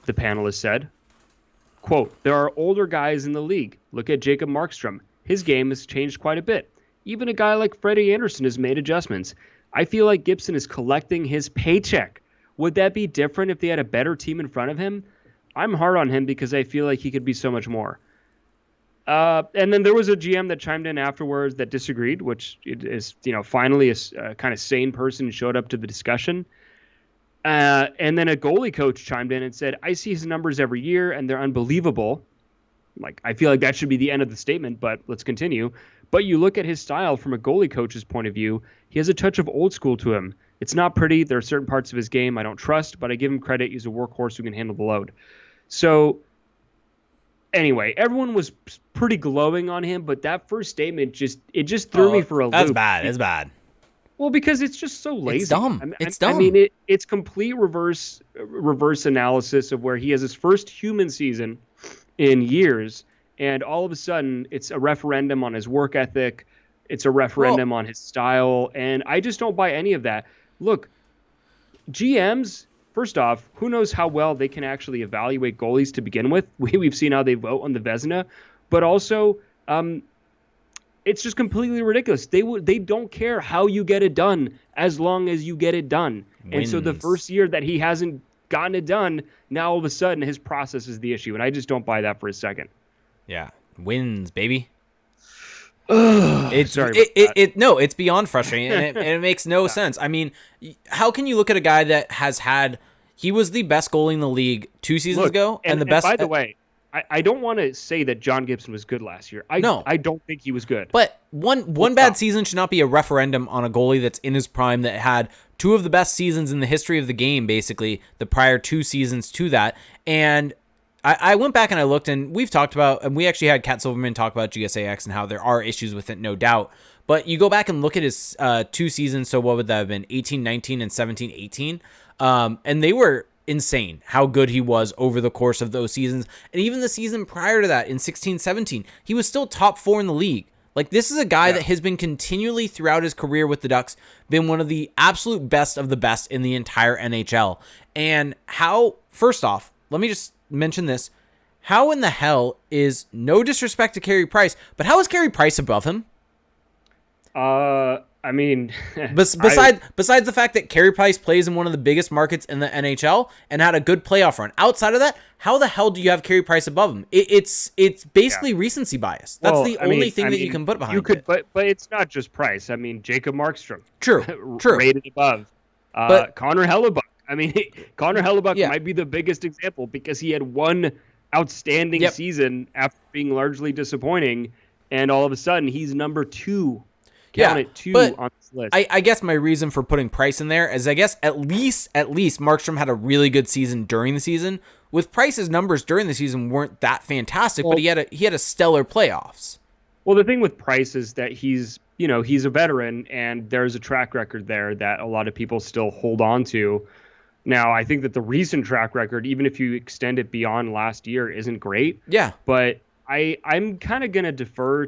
the panelist said. Quote, "There are older guys in the league. Look at Jacob Markstrom. His game has changed quite a bit. Even a guy like Freddie Anderson has made adjustments. I feel like Gibson is collecting his paycheck. Would that be different if they had a better team in front of him? I'm hard on him because I feel like he could be so much more." And then there was a GM that chimed in afterwards that disagreed, which is, finally a kind of sane person showed up to the discussion. And then a goalie coach chimed in and said, "I see his numbers every year and they're unbelievable." Like, I feel like that should be the end of the statement, but let's continue. "But you look at his style from a goalie coach's point of view, he has a touch of old school to him. It's not pretty. There are certain parts of his game I don't trust, but I give him credit. He's a workhorse who can handle the load." So anyway, everyone was pretty glowing on him, but that first statement just threw me for a loop. That's bad. It's bad. Well, because it's just so lazy. It's dumb. It's dumb. I mean, it's complete reverse analysis of where he has his first human season in years, and all of a sudden it's a referendum on his work ethic. It's a referendum on his style, and I just don't buy any of that. Look, GMs, first off, who knows how well they can actually evaluate goalies to begin with? We've seen how they vote on the Vezina, but also it's just completely ridiculous. They don't care how you get it done as long as you get it done. Wins. And so the first year that he hasn't gotten it done, now all of a sudden his process is the issue, and I just don't buy that for a second. Yeah, wins, baby. It's beyond frustrating, and it makes no sense. I mean, how can you look at a guy that he was the best goalie in the league 2 seasons ago, and the best. By the way, I don't want to say that John Gibson was good last year. I don't think he was good. But one bad season should not be a referendum on a goalie that's in his prime, that had 2 of the best seasons in the history of the game, basically, the prior 2 seasons to that. And I went back and I looked, and we've talked about, and we actually had Kat Silverman talk about GSAX and how there are issues with it, no doubt. But you go back and look at his 2 seasons, so what would that have been, 18-19 and 17-18? And they were insane how good he was over the course of those seasons. And even the season prior to that, in 16-17, he was still top 4 in the league. Like, this is a guy that has been continually throughout his career with the Ducks, been one of the absolute best of the best in the entire NHL. And first off, let me just mention this. How in the hell is, no disrespect to Carey Price, but how is Carey Price above him? I mean, besides the fact that Carey Price plays in one of the biggest markets in the NHL and had a good playoff run. Outside of that, how the hell do you have Carey Price above him? It's basically recency bias. That's only thing that you can put behind it. But it's not just Price. I mean, Jacob Markstrom. True. Rated above. Connor Hellebuck. I mean, Connor Hellebuck Yeah. might be the biggest example because he had one outstanding season after being largely disappointing, and all of a sudden he's number 2. Count it, 2 but on this list. I guess my reason for putting Price in there is I guess at least Markstrom had a really good season during the season. With Price's numbers during the season weren't that fantastic, but he had a stellar playoffs. Well, the thing with Price is that he's a veteran, and there's a track record there that a lot of people still hold on to. Now, I think that the recent track record, even if you extend it beyond last year, isn't great. Yeah. But I'm kind of going to defer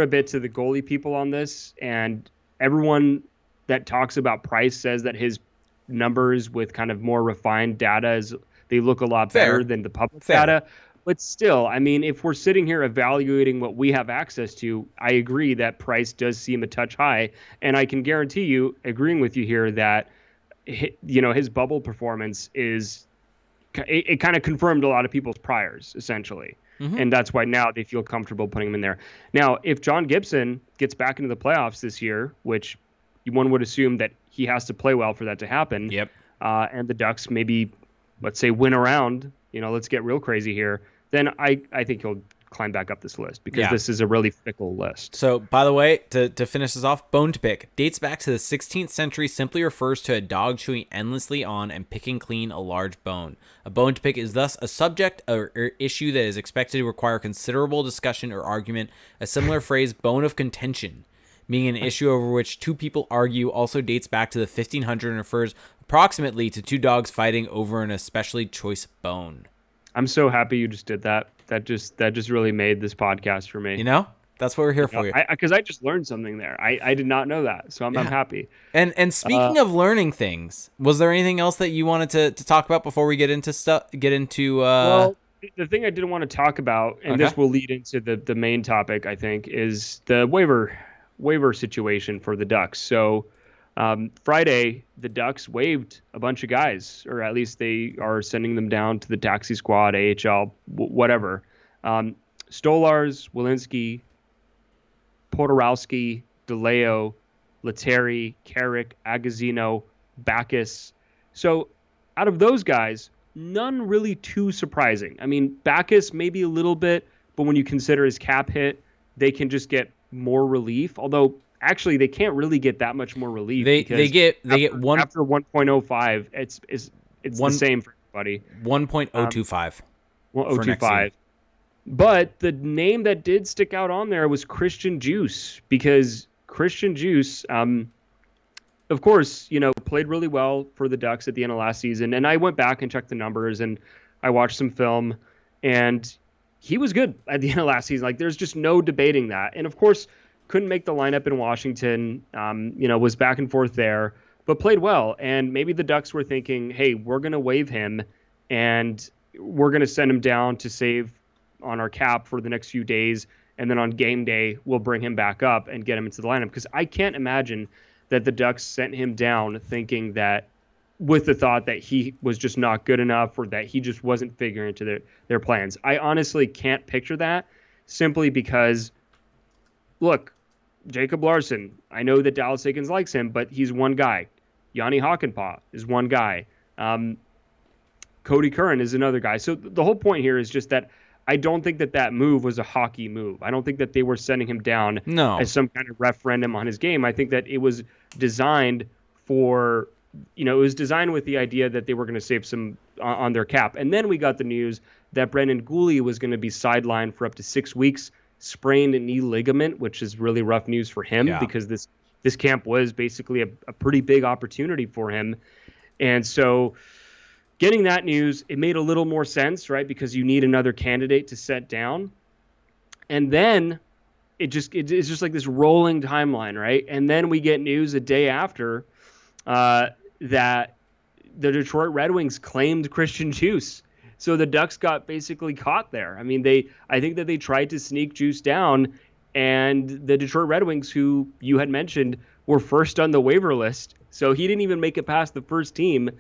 a bit to the goalie people on this, and everyone that talks about Price says that his numbers with kind of more refined data they look a lot better than the public data. But still, I mean, if we're sitting here evaluating what we have access to, I agree that Price does seem a touch high, and I can guarantee you, agreeing with you here, that his bubble performance it kind of confirmed a lot of people's priors, essentially. Mm-hmm. And that's why now they feel comfortable putting him in there. Now, if John Gibson gets back into the playoffs this year, which one would assume that he has to play well for that to happen, and the Ducks maybe, let's say, win a round, let's get real crazy here, then I think he'll climb back up this list because this is a really fickle list. So, by the way, to finish this off, bone to pick dates back to the 16th century, simply refers to a dog chewing endlessly on and picking clean a large bone. A bone to pick is thus a subject or issue that is expected to require considerable discussion or argument. A similar phrase, bone of contention, meaning an issue over which two people argue, also dates back to the 1500s and refers approximately to two dogs fighting over an especially choice bone. I'm so happy you just did that. That just really made this podcast for me. That's what we're here for. Because I just learned something there. I did not know that, so I'm happy. And speaking of learning things, was there anything else that you wanted to talk about before we get into stuff? Well, the thing I didn't want to talk about, and this will lead into the main topic, I think, is the waiver situation for the Ducks. So Friday, the Ducks waived a bunch of guys, or at least they are sending them down to the taxi squad, AHL, whatever. Stolars, Walensky, Podorowski, DeLeo, Lettieri, Carrick, Agazino, Backus. So out of those guys, none really too surprising. I mean, Backus maybe a little bit, but when you consider his cap hit, they can just get more relief. Although actually, they can't really get that much more relief. They get one after 1.05. It's the same for everybody. 1.025. 0.025. But the name that did stick out on there was Christian Djoos, because Christian Djoos, of course, played really well for the Ducks at the end of last season. And I went back and checked the numbers, and I watched some film, and he was good at the end of last season. Like, there's just no debating that. And of course, couldn't make the lineup in Washington, was back and forth there, but played well. And maybe the Ducks were thinking, hey, we're going to waive him, and we're going to send him down to save on our cap for the next few days, and then on game day we'll bring him back up and get him into the lineup, because I can't imagine that the Ducks sent him down thinking that, with the thought that he was just not good enough or that he just wasn't figuring into their plans. I honestly can't picture that, simply because, look, Jacob Larson, I know that Dallas Eakins likes him, but he's one guy. Yanni Hakanpää is one guy. Cody Curran is another guy. So the whole point here is just that I don't think that move was a hockey move. I don't think that they were sending him down as some kind of referendum on his game. I think that it was designed for, it was designed with the idea that they were going to save some on their cap. And then we got the news that Brendan Gooley was going to be sidelined for up to 6 weeks, sprained knee ligament, which is really rough news for him because this camp was basically a pretty big opportunity for him. And so getting that news, it made a little more sense, right? Because you need another candidate to set down. And then it's just like this rolling timeline, right? And then we get news a day after that the Detroit Red Wings claimed Christian Djoos. So the Ducks got basically caught there. I mean, I think that they tried to sneak Djoos down, and the Detroit Red Wings, who you had mentioned, were first on the waiver list. So he didn't even make it past the first team.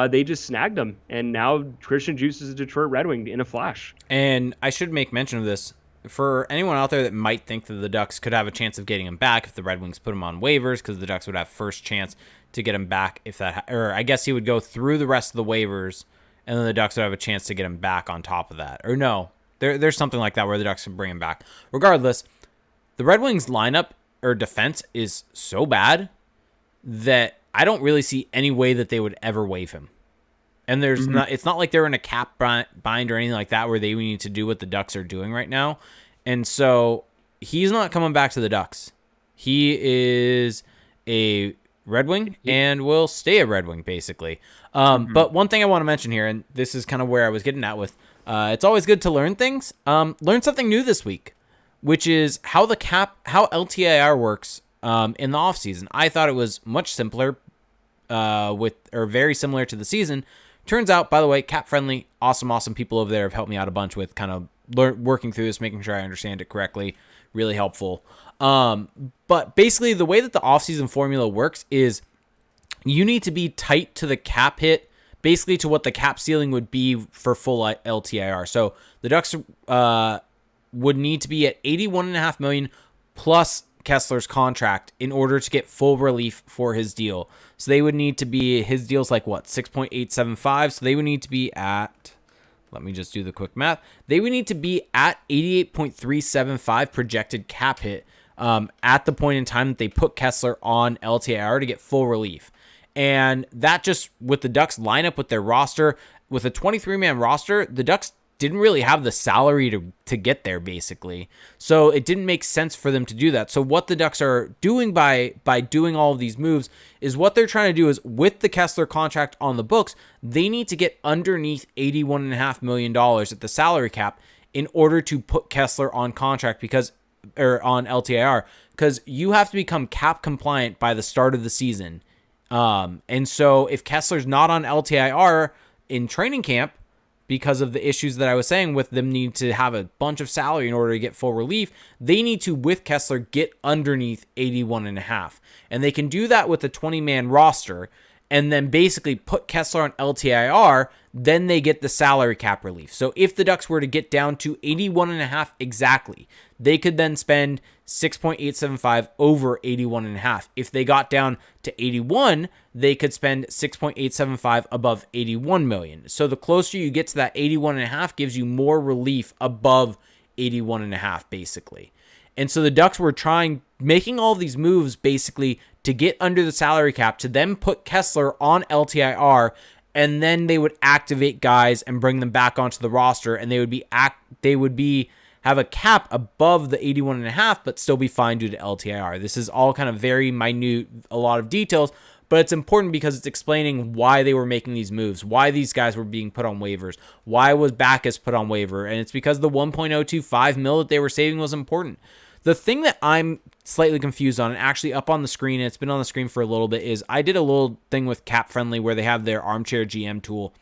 They just snagged him, and now Christian Djoos is a Detroit Red Wing in a flash. And I should make mention of this. for anyone out there that might think that the Ducks could have a chance of getting him back if the Red Wings put him on waivers, because the Ducks would have first chance to get him back if that, or I guess he would go through the rest of the waivers, and then the Ducks would have a chance to get him back on top of that. Or no, there's something like that where the Ducks can bring him back. Regardless, the Red Wings lineup or defense is so bad that I don't really see any way that they would ever waive him. And there's not, it's not like they're in a cap bind or anything like that where they need to do what the Ducks are doing right now. And so he's not coming back to the Ducks. He is a Red Wing and will stay a Red Wing basically. But one thing I want to mention here, and this is kind of where I was getting at with, it's always good to learn things. Learn something new this week, which is how LTIR works in the offseason. I thought it was much simpler very similar to the season. Turns out, by the way, cap friendly, awesome people over there have helped me out a bunch with kind of working through this, making sure I understand it correctly. Really helpful. But basically, the way that the offseason formula works is you need to be tight to the cap hit, basically to what the cap ceiling would be for full LTIR. So the Ducks would need to be at $81.5 million plus Kessler's contract in order to get full relief for his deal. So they would need to be, his deal's like what, 6.875. So they would need to be at, let me just do the quick math. They would need to be at 88.375 projected cap hit at the point in time that they put Kessler on LTIR to get full relief. And that just, with the Ducks lineup with their roster, with a 23-man roster, the Ducks didn't really have the salary to get there, basically. So it didn't make sense for them to do that. So what the Ducks are doing by doing all of these moves is what they're trying to do is, with the Kessler contract on the books, they need to get underneath $81.5 million at the salary cap in order to put Kessler on contract on LTIR, because you have to become cap compliant by the start of the season. And so if Kessler's not on LTIR in training camp, because of the issues that I was saying with them need to have a bunch of salary in order to get full relief, they need to, with Kessler, get underneath 81.5. And they can do that with a 20-man roster and then basically put Kessler on LTIR, then they get the salary cap relief. So if the Ducks were to get down to 81.5 exactly, they could then spend 6.875 over 81.5. If they got down to 81, they could spend 6.875 above 81 million. So the closer you get to that 81.5 gives you more relief above 81.5, basically. And so the Ducks were making all these moves basically to get under the salary cap, to then put Kessler on LTIR, and then they would activate guys and bring them back onto the roster, and they would have a cap above the 81.5, but still be fine due to LTIR. This is all kind of very minute, a lot of details, but it's important because it's explaining why they were making these moves, why these guys were being put on waivers, why was Backus put on waiver, and it's because the 1.025 mil that they were saving was important. The thing that I'm slightly confused on, and actually up on the screen, and it's been on the screen for a little bit, is I did a little thing with Cap Friendly where they have their armchair GM tool.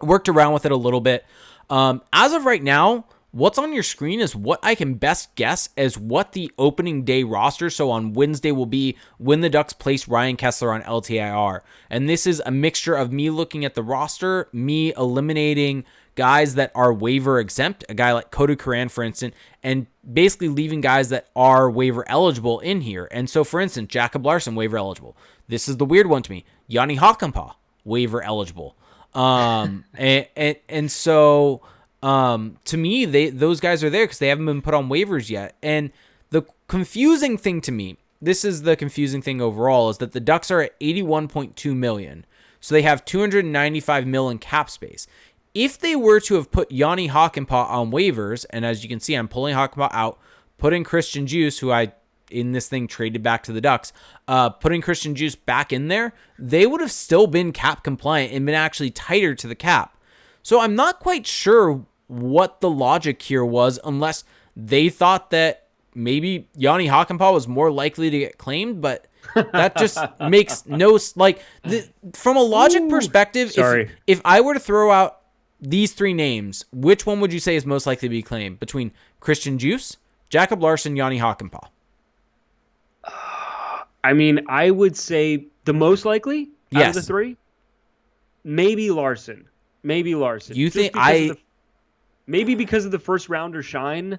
Worked around with it a little bit. As of right now, what's on your screen is what I can best guess as what the opening day roster, so on Wednesday, will be when the Ducks place Ryan Kessler on LTIR. And this is a mixture of me looking at the roster, me eliminating guys that are waiver exempt, a guy like Koda Karan, for instance, and basically leaving guys that are waiver eligible in here. And so, for instance, Jacob Larson, waiver eligible. This is the weird one to me. Yanni Hakanpää, waiver eligible. And so to me, those guys are there because they haven't been put on waivers yet. And the confusing thing to me, this is the confusing thing overall, is that the Ducks are at 81.2 million. So they have 295 million cap space. If they were to have put Yanni Hakanpää on waivers, and as you can see, I'm pulling Hakanpää out, putting Christian Djoos, who I, in this thing, traded back to the Ducks, putting Christian Djoos back in there, they would have still been cap compliant and been actually tighter to the cap. So I'm not quite sure what the logic here was, unless they thought that maybe Yanni Hakanpää was more likely to get claimed, but that just makes no, like, from a logic perspective, if I were to throw out these three names, which one would you say is most likely to be claimed between Christian Djoos, Jacob Larson, Yanni Hakanpää? I mean, I would say the most likely out of the three, maybe Larson. Maybe Larson. You think maybe because of the first rounder shine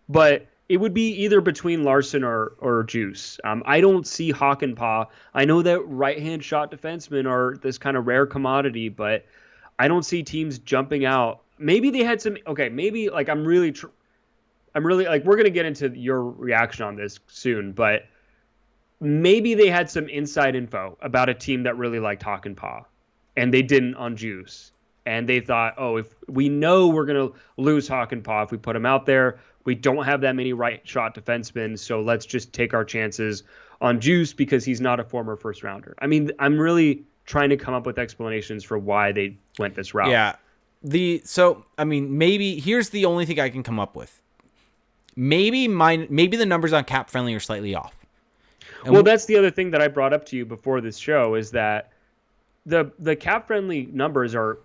but it would be either between Larson or Juice. I don't see Hakanpää. I know that right-hand shot defensemen are this kind of rare commodity, but I don't see teams jumping out. Maybe they had some. Okay, maybe like I'm really like we're gonna get into your reaction on this soon, but maybe they had some inside info about a team that really liked Hakanpää, and they didn't on Juice. And they thought, oh, if we know we're going to lose Hakanpää if we put him out there, we don't have that many right shot defensemen, so let's just take our chances on Juice because he's not a former first rounder. I mean, I'm really trying to come up with explanations for why they went this route. Yeah. Maybe here's the only thing I can come up with. Maybe the numbers on Cap Friendly are slightly off. Well, that's the other thing that I brought up to you before this show is that the Cap Friendly numbers are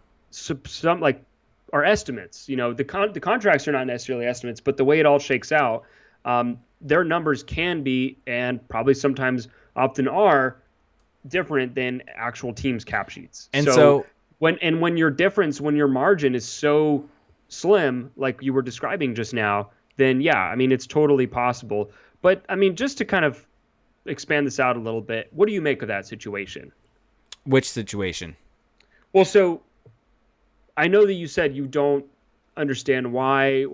are estimates. You know, the contracts are not necessarily estimates, but the way it all shakes out, their numbers can be and probably sometimes often are different than actual teams' cap sheets. And so when your margin is so slim, like you were describing just now, then yeah, I mean it's totally possible. But I mean, just to kind of expand this out a little bit, what do you make of that situation? Which situation? Well, so I know that you said you don't understand why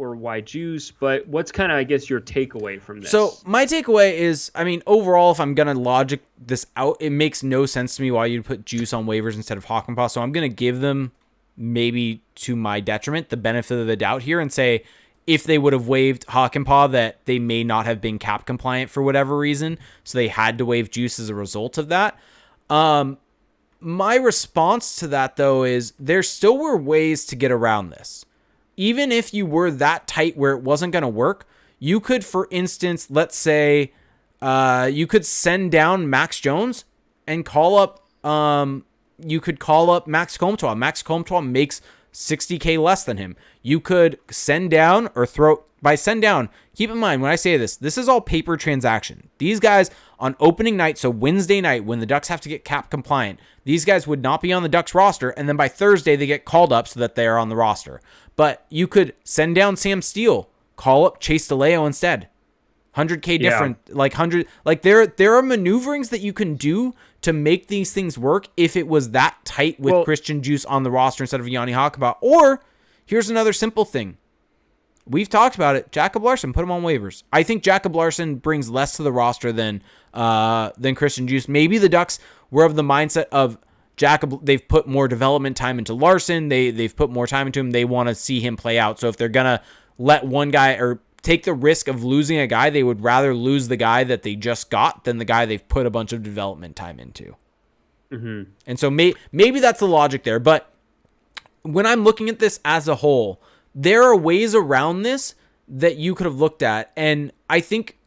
Juice, but what's kind of, I guess, your takeaway from this? So my takeaway is, I mean, overall, if I'm going to logic this out, it makes no sense to me why you'd put Juice on waivers instead of Hakanpää. So I'm going to give them, maybe to my detriment, the benefit of the doubt here and say, if they would have waived Hakanpää, that they may not have been cap compliant for whatever reason. So they had to waive Juice as a result of that. My response to that, though, is there still were ways to get around this. Even if you were that tight where it wasn't going to work, you could, for instance, let's say you could send down Max Jones and call up, you could call up Max Comtois. Max Comtois makes $60K less than him. You could send down or send down, keep in mind when I say this is all paper transaction. These guys on opening night, so Wednesday night when the Ducks have to get cap compliant, these guys would not be on the Ducks roster, and then by Thursday they get called up so that they are on the roster. But you could send down Sam Steele, call up Chase DeLeo instead. 100K different, there are maneuverings that you can do to make these things work if it was that tight with Christian Djoos on the roster instead of Yanni Hakanpää. Or here's another simple thing. We've talked about it. Jacob Larsson, put him on waivers. I think Jacob Larsson brings less to the roster than Christian Djoos. Maybe the Ducks were of the mindset of Jacob. They've put more development time into Larsson. They've put more time into him. They want to see him play out. So if they're gonna let one guy or take the risk of losing a guy, they would rather lose the guy that they just got than the guy they've put a bunch of development time into. Mm-hmm. And so maybe that's the logic there. But when I'm looking at this as a whole, there are ways around this that you could have looked at. And I think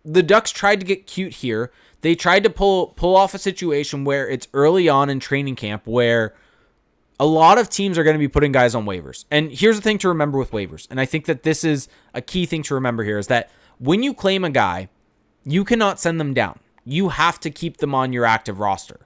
the Ducks tried to get cute here. They tried to pull off a situation where it's early on in training camp where a lot of teams are going to be putting guys on waivers. And here's the thing to remember with waivers. And I think that this is a key thing to remember here is that when you claim a guy, you cannot send them down. You have to keep them on your active roster.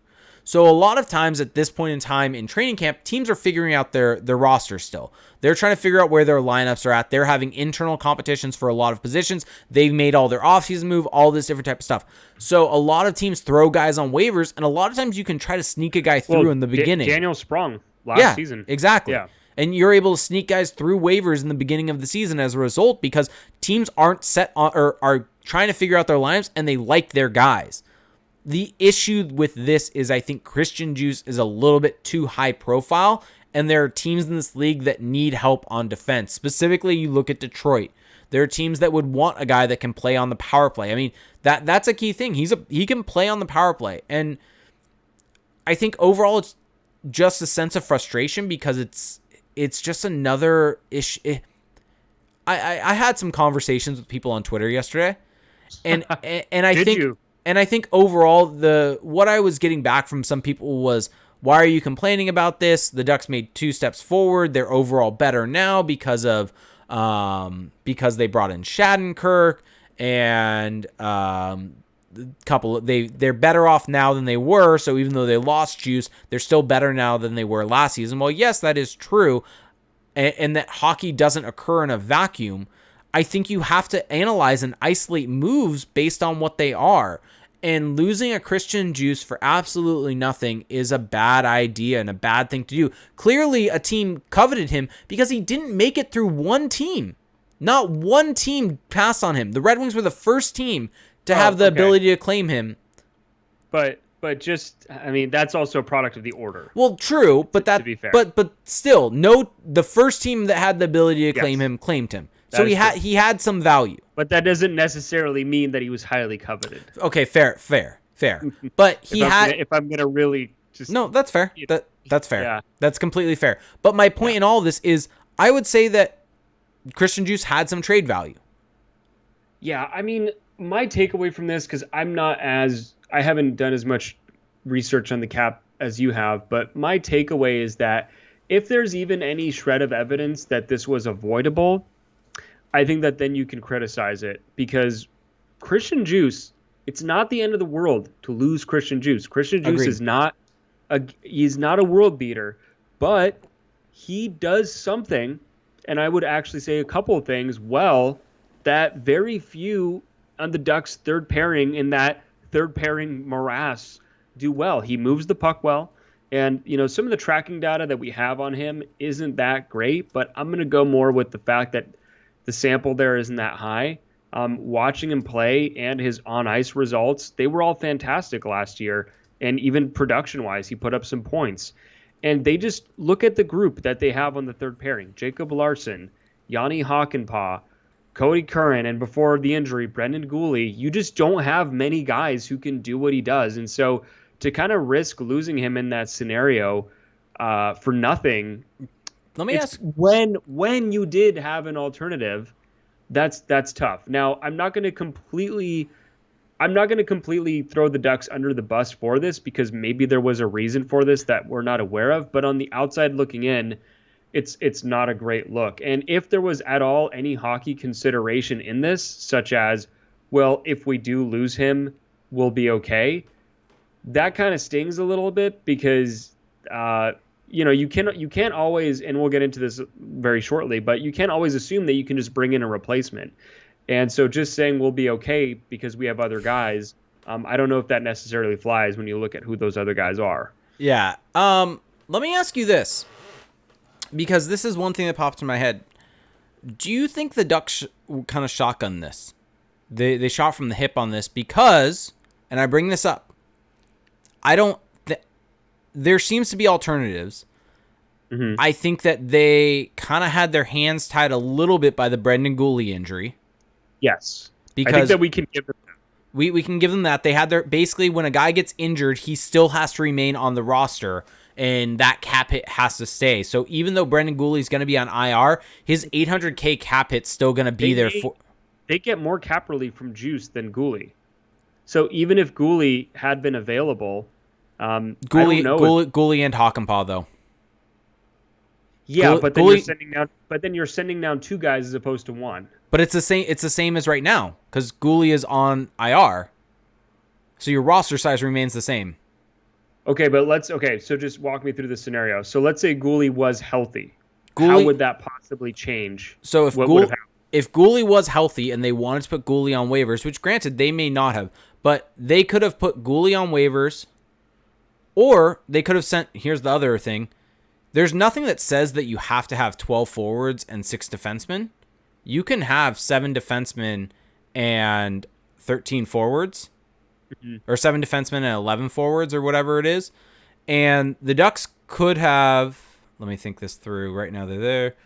So a lot of times at this point in time in training camp, teams are figuring out their roster still. They're trying to figure out where their lineups are at. They're having internal competitions for a lot of positions. They've made all their offseason move, all this different type of stuff. So a lot of teams throw guys on waivers, and a lot of times you can try to sneak a guy through in the beginning. Daniel Sprong last season. Exactly. Yeah. And you're able to sneak guys through waivers in the beginning of the season as a result because teams aren't set on or are trying to figure out their lineups and they like their guys. The issue with this is I think Christian Djoos is a little bit too high profile, and there are teams in this league that need help on defense. Specifically, you look at Detroit. There are teams that would want a guy that can play on the power play. I mean, that's a key thing. He can play on the power play. And I think overall it's just a sense of frustration because it's just another issue. I had some conversations with people on Twitter yesterday, and I think overall what I was getting back from some people was, why are you complaining about this? The Ducks made 2 steps forward. They're overall better now because they brought in Shattenkirk and they're better off now than they were. So even though they lost Juice, they're still better now than they were last season. Well, yes, that is true, and that hockey doesn't occur in a vacuum. I think you have to analyze and isolate moves based on what they are. And losing a Christian Djoos for absolutely nothing is a bad idea and a bad thing to do. Clearly, a team coveted him because he didn't make it through one team. Not one team passed on him. The Red Wings were the first team to have the ability to claim him. But just, I mean, that's also a product of the order. Well, true, but that, to be fair. But still, the first team that had the ability to claim him claimed him. So he had some value. But that doesn't necessarily mean that he was highly coveted. Okay, fair. But if I'm gonna really just no, that's fair. That's fair. Yeah. That's completely fair. But my point in all of this is, I would say that Christian Djoos had some trade value. Yeah, I mean, my takeaway from this, because I haven't done as much research on the cap as you have, but my takeaway is that if there's even any shred of evidence that this was avoidable, I think that then you can criticize it, because Christian Djoos, it's not the end of the world to lose Christian Djoos. Christian Djoos is he's not a world beater, but he does something, and I would actually say a couple of things well that very few on the Ducks' third pairing in that third pairing morass do well. He moves the puck well, and some of the tracking data that we have on him isn't that great, but I'm going to go more with the fact that the sample there isn't that high. Watching him play and his on-ice results, they were all fantastic last year. And even production-wise, he put up some points. And they just look at the group that they have on the third pairing. Jacob Larson, Yanni Hakanpää, Cody Curran, and before the injury, Brendan Gooley. You just don't have many guys who can do what he does. And so to kind of risk losing him in that scenario for nothing... Let me ask, when you did have an alternative, that's tough. Now, I'm not going to completely throw the Ducks under the bus for this, because maybe there was a reason for this that we're not aware of, but on the outside looking in, it's not a great look. And if there was at all any hockey consideration in this, such as, well, if we do lose him, we'll be okay, that kind of stings a little bit, because you can't always, and we'll get into this very shortly, but you can't always assume that you can just bring in a replacement. And so just saying we'll be okay because we have other guys, I don't know if that necessarily flies when you look at who those other guys are. Yeah. Let me ask you this, because this is one thing that popped in my head. Do you think the Ducks kind of shotgun this? They shot from the hip on this because, and I bring this up, there seems to be alternatives. Mm-hmm. I think that they kind of had their hands tied a little bit by the Brendan Gooley injury. Yes. Because I think that we can give them that. We can give them that. They had basically, when a guy gets injured, he still has to remain on the roster, and that cap hit has to stay. So even though Brendan Gooley's going to be on IR, his $800K cap hit's still going to be there. They get more cap relief from Djoos than Gooley. So even if Gooley had been available... Gooley and Hakanpää, though. Yeah, but then you're sending down two guys as opposed to one. But it's the same as right now, because Gooley is on IR, so your roster size remains the same. Okay, but so just walk me through the scenario. So let's say Gooley was healthy. How would that possibly change? So if Gooley was healthy and they wanted to put Gooley on waivers, which granted they may not have, but they could have put Gooley on waivers. Or they could have sent, here's the other thing, there's nothing that says that you have to have 12 forwards and 6 defensemen. You can have 7 defensemen and 13 forwards, or 7 defensemen and 11 forwards, or whatever it is. And the Ducks could have, let me think this through, right now they're there.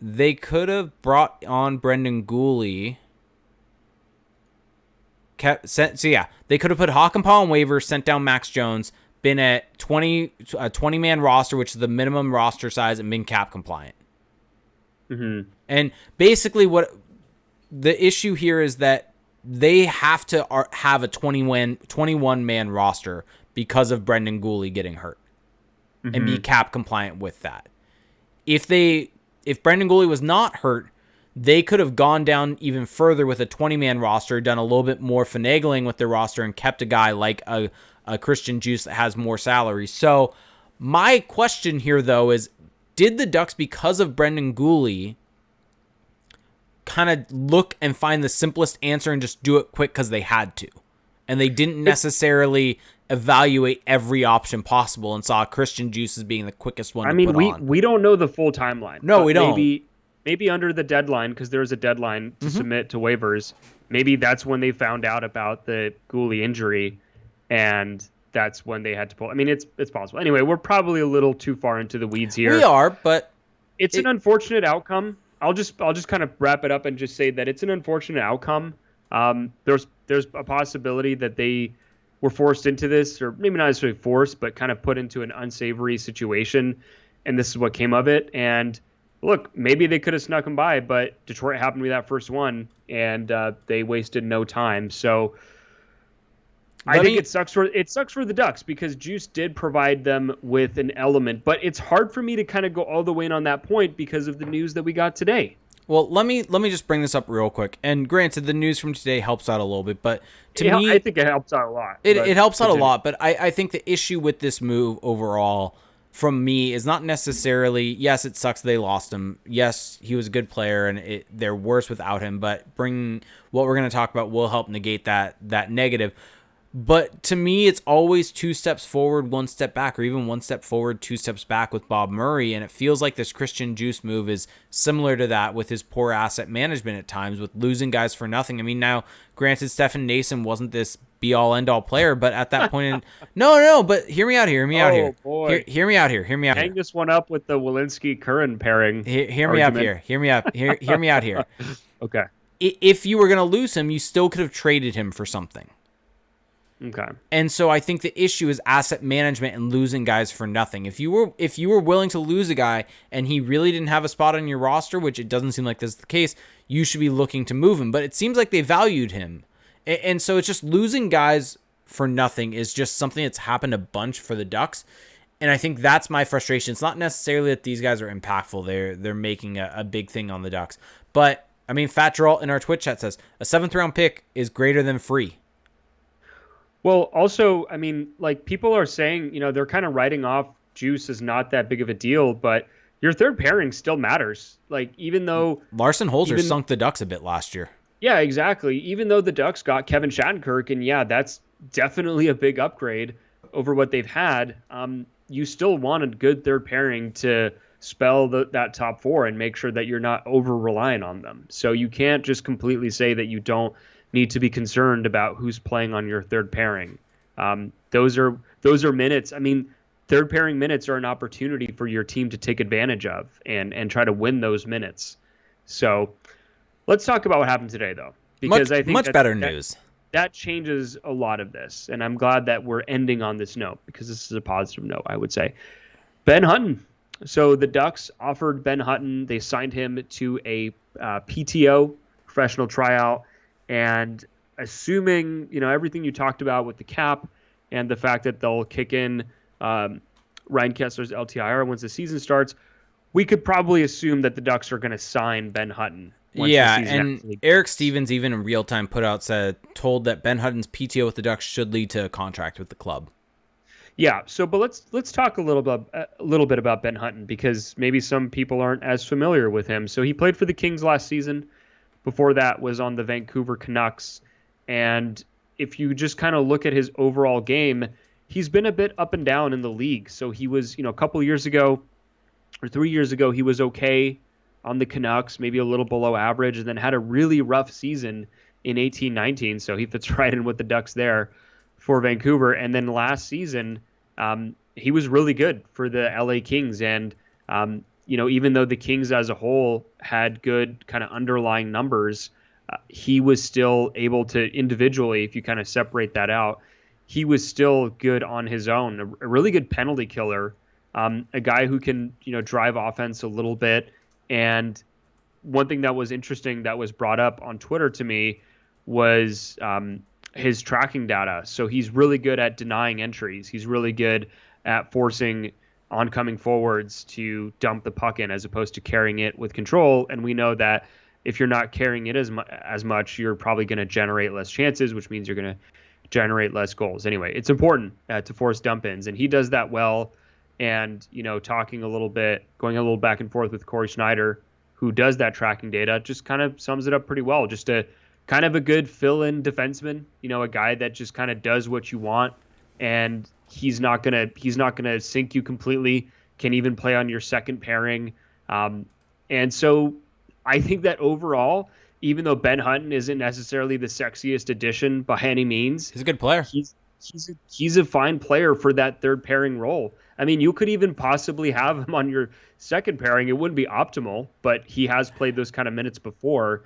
They could have brought on Brendan Gooley. They could have put Hakanpää on waivers, sent down Max Jones, been at 20-man roster, which is the minimum roster size, and been cap compliant. Mm-hmm. And basically what the issue here is that they have to have a 21-man roster because of Brendan Gooley getting hurt, mm-hmm. and be cap compliant with that. If Brendan Gooley was not hurt, they could have gone down even further with a 20-man roster, done a little bit more finagling with their roster, and kept a guy like a Christian Djoos that has more salary. So my question here, though, is did the Ducks, because of Brendan Gooley, kind of look and find the simplest answer and just do it quick because they had to. And they didn't necessarily evaluate every option possible and saw Christian Djoos as being the quickest one to put on. We don't know the full timeline. No, we don't. Maybe under the deadline, because there's a deadline to submit to waivers, maybe that's when they found out about the Gooley injury, and that's when they had to pull. I mean, it's possible. Anyway, we're probably a little too far into the weeds here. We are, but it's an unfortunate outcome. I'll just kind of wrap it up and just say that it's an unfortunate outcome. There's a possibility that they were forced into this, or maybe not necessarily forced, but kind of put into an unsavory situation, and this is what came of it. And look, maybe they could have snuck them by, but Detroit happened to be that first one, and they wasted no time. So I think it sucks for the Ducks, because Djoos did provide them with an element, but it's hard for me to kind of go all the way in on that point because of the news that we got today. Well, let me just bring this up real quick. And granted, the news from today helps out a little bit, but to me, I think it helps out a lot. It helps out a lot, but I think the issue with this move overall from me is not necessarily, yes, it sucks they lost him. Yes, he was a good player, and they're worse without him, but bringing what we're going to talk about will help negate that negative. But to me, it's always 2 steps forward, 1 step back, or even 1 step forward, 2 steps back with Bob Murray. And it feels like this Christian Djoos move is similar to that with his poor asset management at times, with losing guys for nothing. I mean, now, granted, Stefan Nason wasn't this be-all, end-all player, but at that point, no, but hear me out here. Boy. Hear me out here. Hang this one up with the Walensky-Curran pairing. Hear me out here. Hear me out here. Okay. If you were going to lose him, you still could have traded him for something. Okay. And so I think the issue is asset management and losing guys for nothing. If you were willing to lose a guy and he really didn't have a spot on your roster, which it doesn't seem like this is the case, you should be looking to move him. But it seems like they valued him. And so it's just losing guys for nothing is just something that's happened a bunch for the Ducks. And I think that's my frustration. It's not necessarily that these guys are impactful. They're making a big thing on the Ducks. But, I mean, Fat Geralt in our Twitch chat says, a 7th-round pick is greater than free. Well, also, I mean, like, people are saying, they're kind of writing off Djoos as not that big of a deal, but your third pairing still matters. Like, even though Larson Holzer sunk the Ducks a bit last year. Yeah, exactly. Even though the Ducks got Kevin Shattenkirk, and yeah, that's definitely a big upgrade over what they've had. You still want a good third pairing to spell that top 4 and make sure that you're not over-reliant on them. So you can't just completely say that you don't need to be concerned about who's playing on your third pairing. Those are minutes. I mean, third pairing minutes are an opportunity for your team to take advantage of and try to win those minutes. So let's talk about what happened today, though, because I think much better news. That changes a lot of this, and I'm glad that we're ending on this note, because this is a positive note, I would say. Ben Hutton. So the Ducks offered Ben Hutton. They signed him to a PTO, professional tryout. And assuming, everything you talked about with the cap and the fact that they'll kick in Ryan Kessler's LTIR once the season starts, we could probably assume that the Ducks are going to sign Ben Hutton. Yeah, and Eric Stevens, even in real time, told that Ben Hutton's PTO with the Ducks should lead to a contract with the club. Yeah, but let's talk a little bit about Ben Hutton, because maybe some people aren't as familiar with him. So he played for the Kings last season. Before that was on the Vancouver Canucks. And if you just kind of look at his overall game, he's been a bit up and down in the league. So he was, a couple of years ago or 3 years ago, he was okay on the Canucks, maybe a little below average, and then had a really rough season in 18-19. So he fits right in with the Ducks there for Vancouver. And then last season, he was really good for the LA Kings. And, even though the Kings as a whole had good kind of underlying numbers, he was still able to individually, if you kind of separate that out, he was still good on his own, a really good penalty killer, a guy who can, drive offense a little bit. And one thing that was interesting that was brought up on Twitter to me was his tracking data. So he's really good at denying entries. He's really good at forcing oncoming forwards to dump the puck in as opposed to carrying it with control. And we know that if you're not carrying it as much, you're probably going to generate less chances, which means you're going to generate less goals. Anyway, it's important to force dump-ins, and he does that well. And, talking a little bit, going a little back and forth with Corey Schneider, who does that tracking data, just kind of sums it up pretty well. Just a kind of a good fill-in defenseman, a guy that just kind of does what you want, and he's not gonna sink you completely. Can even play on your second pairing, and so I think that overall, even though Ben Hutton isn't necessarily the sexiest addition by any means, He's a good player. He's a fine player for that third pairing role. I mean, you could even possibly have him on your second pairing. It wouldn't be optimal, but he has played those kind of minutes before.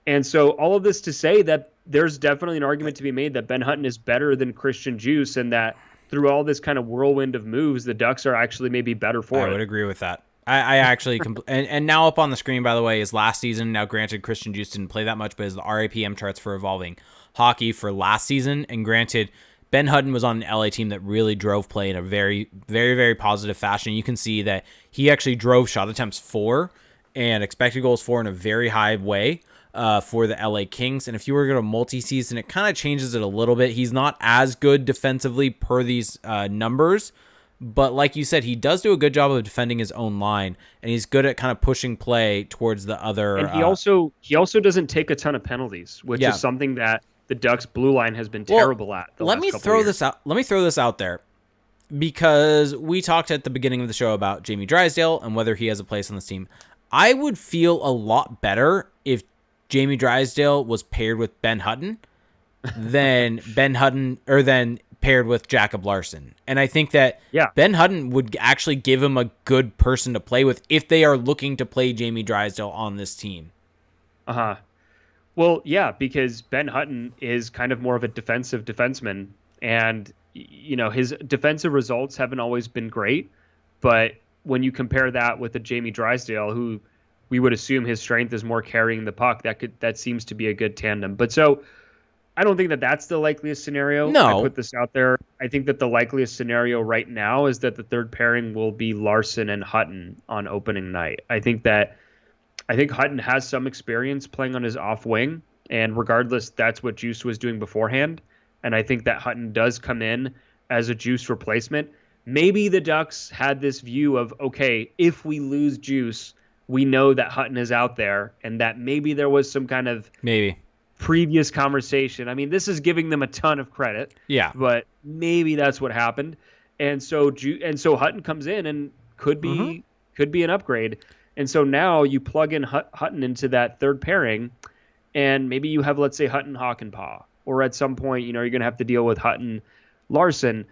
And so all of this to say that there's definitely an argument to be made that Ben Hutton is better than Christian Djoos, and that through all this kind of whirlwind of moves, the Ducks are actually maybe better for it. I would agree with that. I actually and now up on the screen, by the way, is last season. Now, granted, Christian Djoos didn't play that much, but is the RAPM charts for Evolving Hockey for last season. And granted, Ben Hutton was on an LA team that really drove play in a very, very, very positive fashion. You can see that he actually drove shot attempts 4 and expected goals 4 in a very high way for the LA Kings. And if you were going to multi-season, it kind of changes it a little bit. He's not as good defensively per these numbers. But like you said, he does do a good job of defending his own line, and he's good at kind of pushing play towards the other. And he also doesn't take a ton of penalties, which is something that the Ducks blue line has been terrible at. Let me throw this out there, because we talked at the beginning of the show about Jamie Drysdale and whether he has a place on this team. I would feel a lot better if Jamie Drysdale was paired with Ben Hutton than paired with Jacob Larson. And I think that Ben Hutton would actually give him a good person to play with if they are looking to play Jamie Drysdale on this team. Uh-huh. Well, yeah, because Ben Hutton is kind of more of a defensive defenseman, and his defensive results haven't always been great, but when you compare that with a Jamie Drysdale, who we would assume his strength is more carrying the puck, that seems to be a good tandem. But so I don't think that that's the likeliest scenario. No. I put this out there. I think that the likeliest scenario right now is that the third pairing will be Larson and Hutton on opening night. I think Hutton has some experience playing on his off wing, and regardless, that's what Djoos was doing beforehand. And I think that Hutton does come in as a Djoos replacement. Maybe the Ducks had this view of, okay, if we lose Djoos, we know that Hutton is out there, and that maybe there was some kind of previous conversation. I mean, this is giving them a ton of credit. Yeah. But maybe that's what happened. And so Hutton comes in and could be an upgrade. And so now you plug in Hutton into that third pairing, and maybe you have, let's say, Hutton Hakanpää, or at some point, you're going to have to deal with Hutton Larson.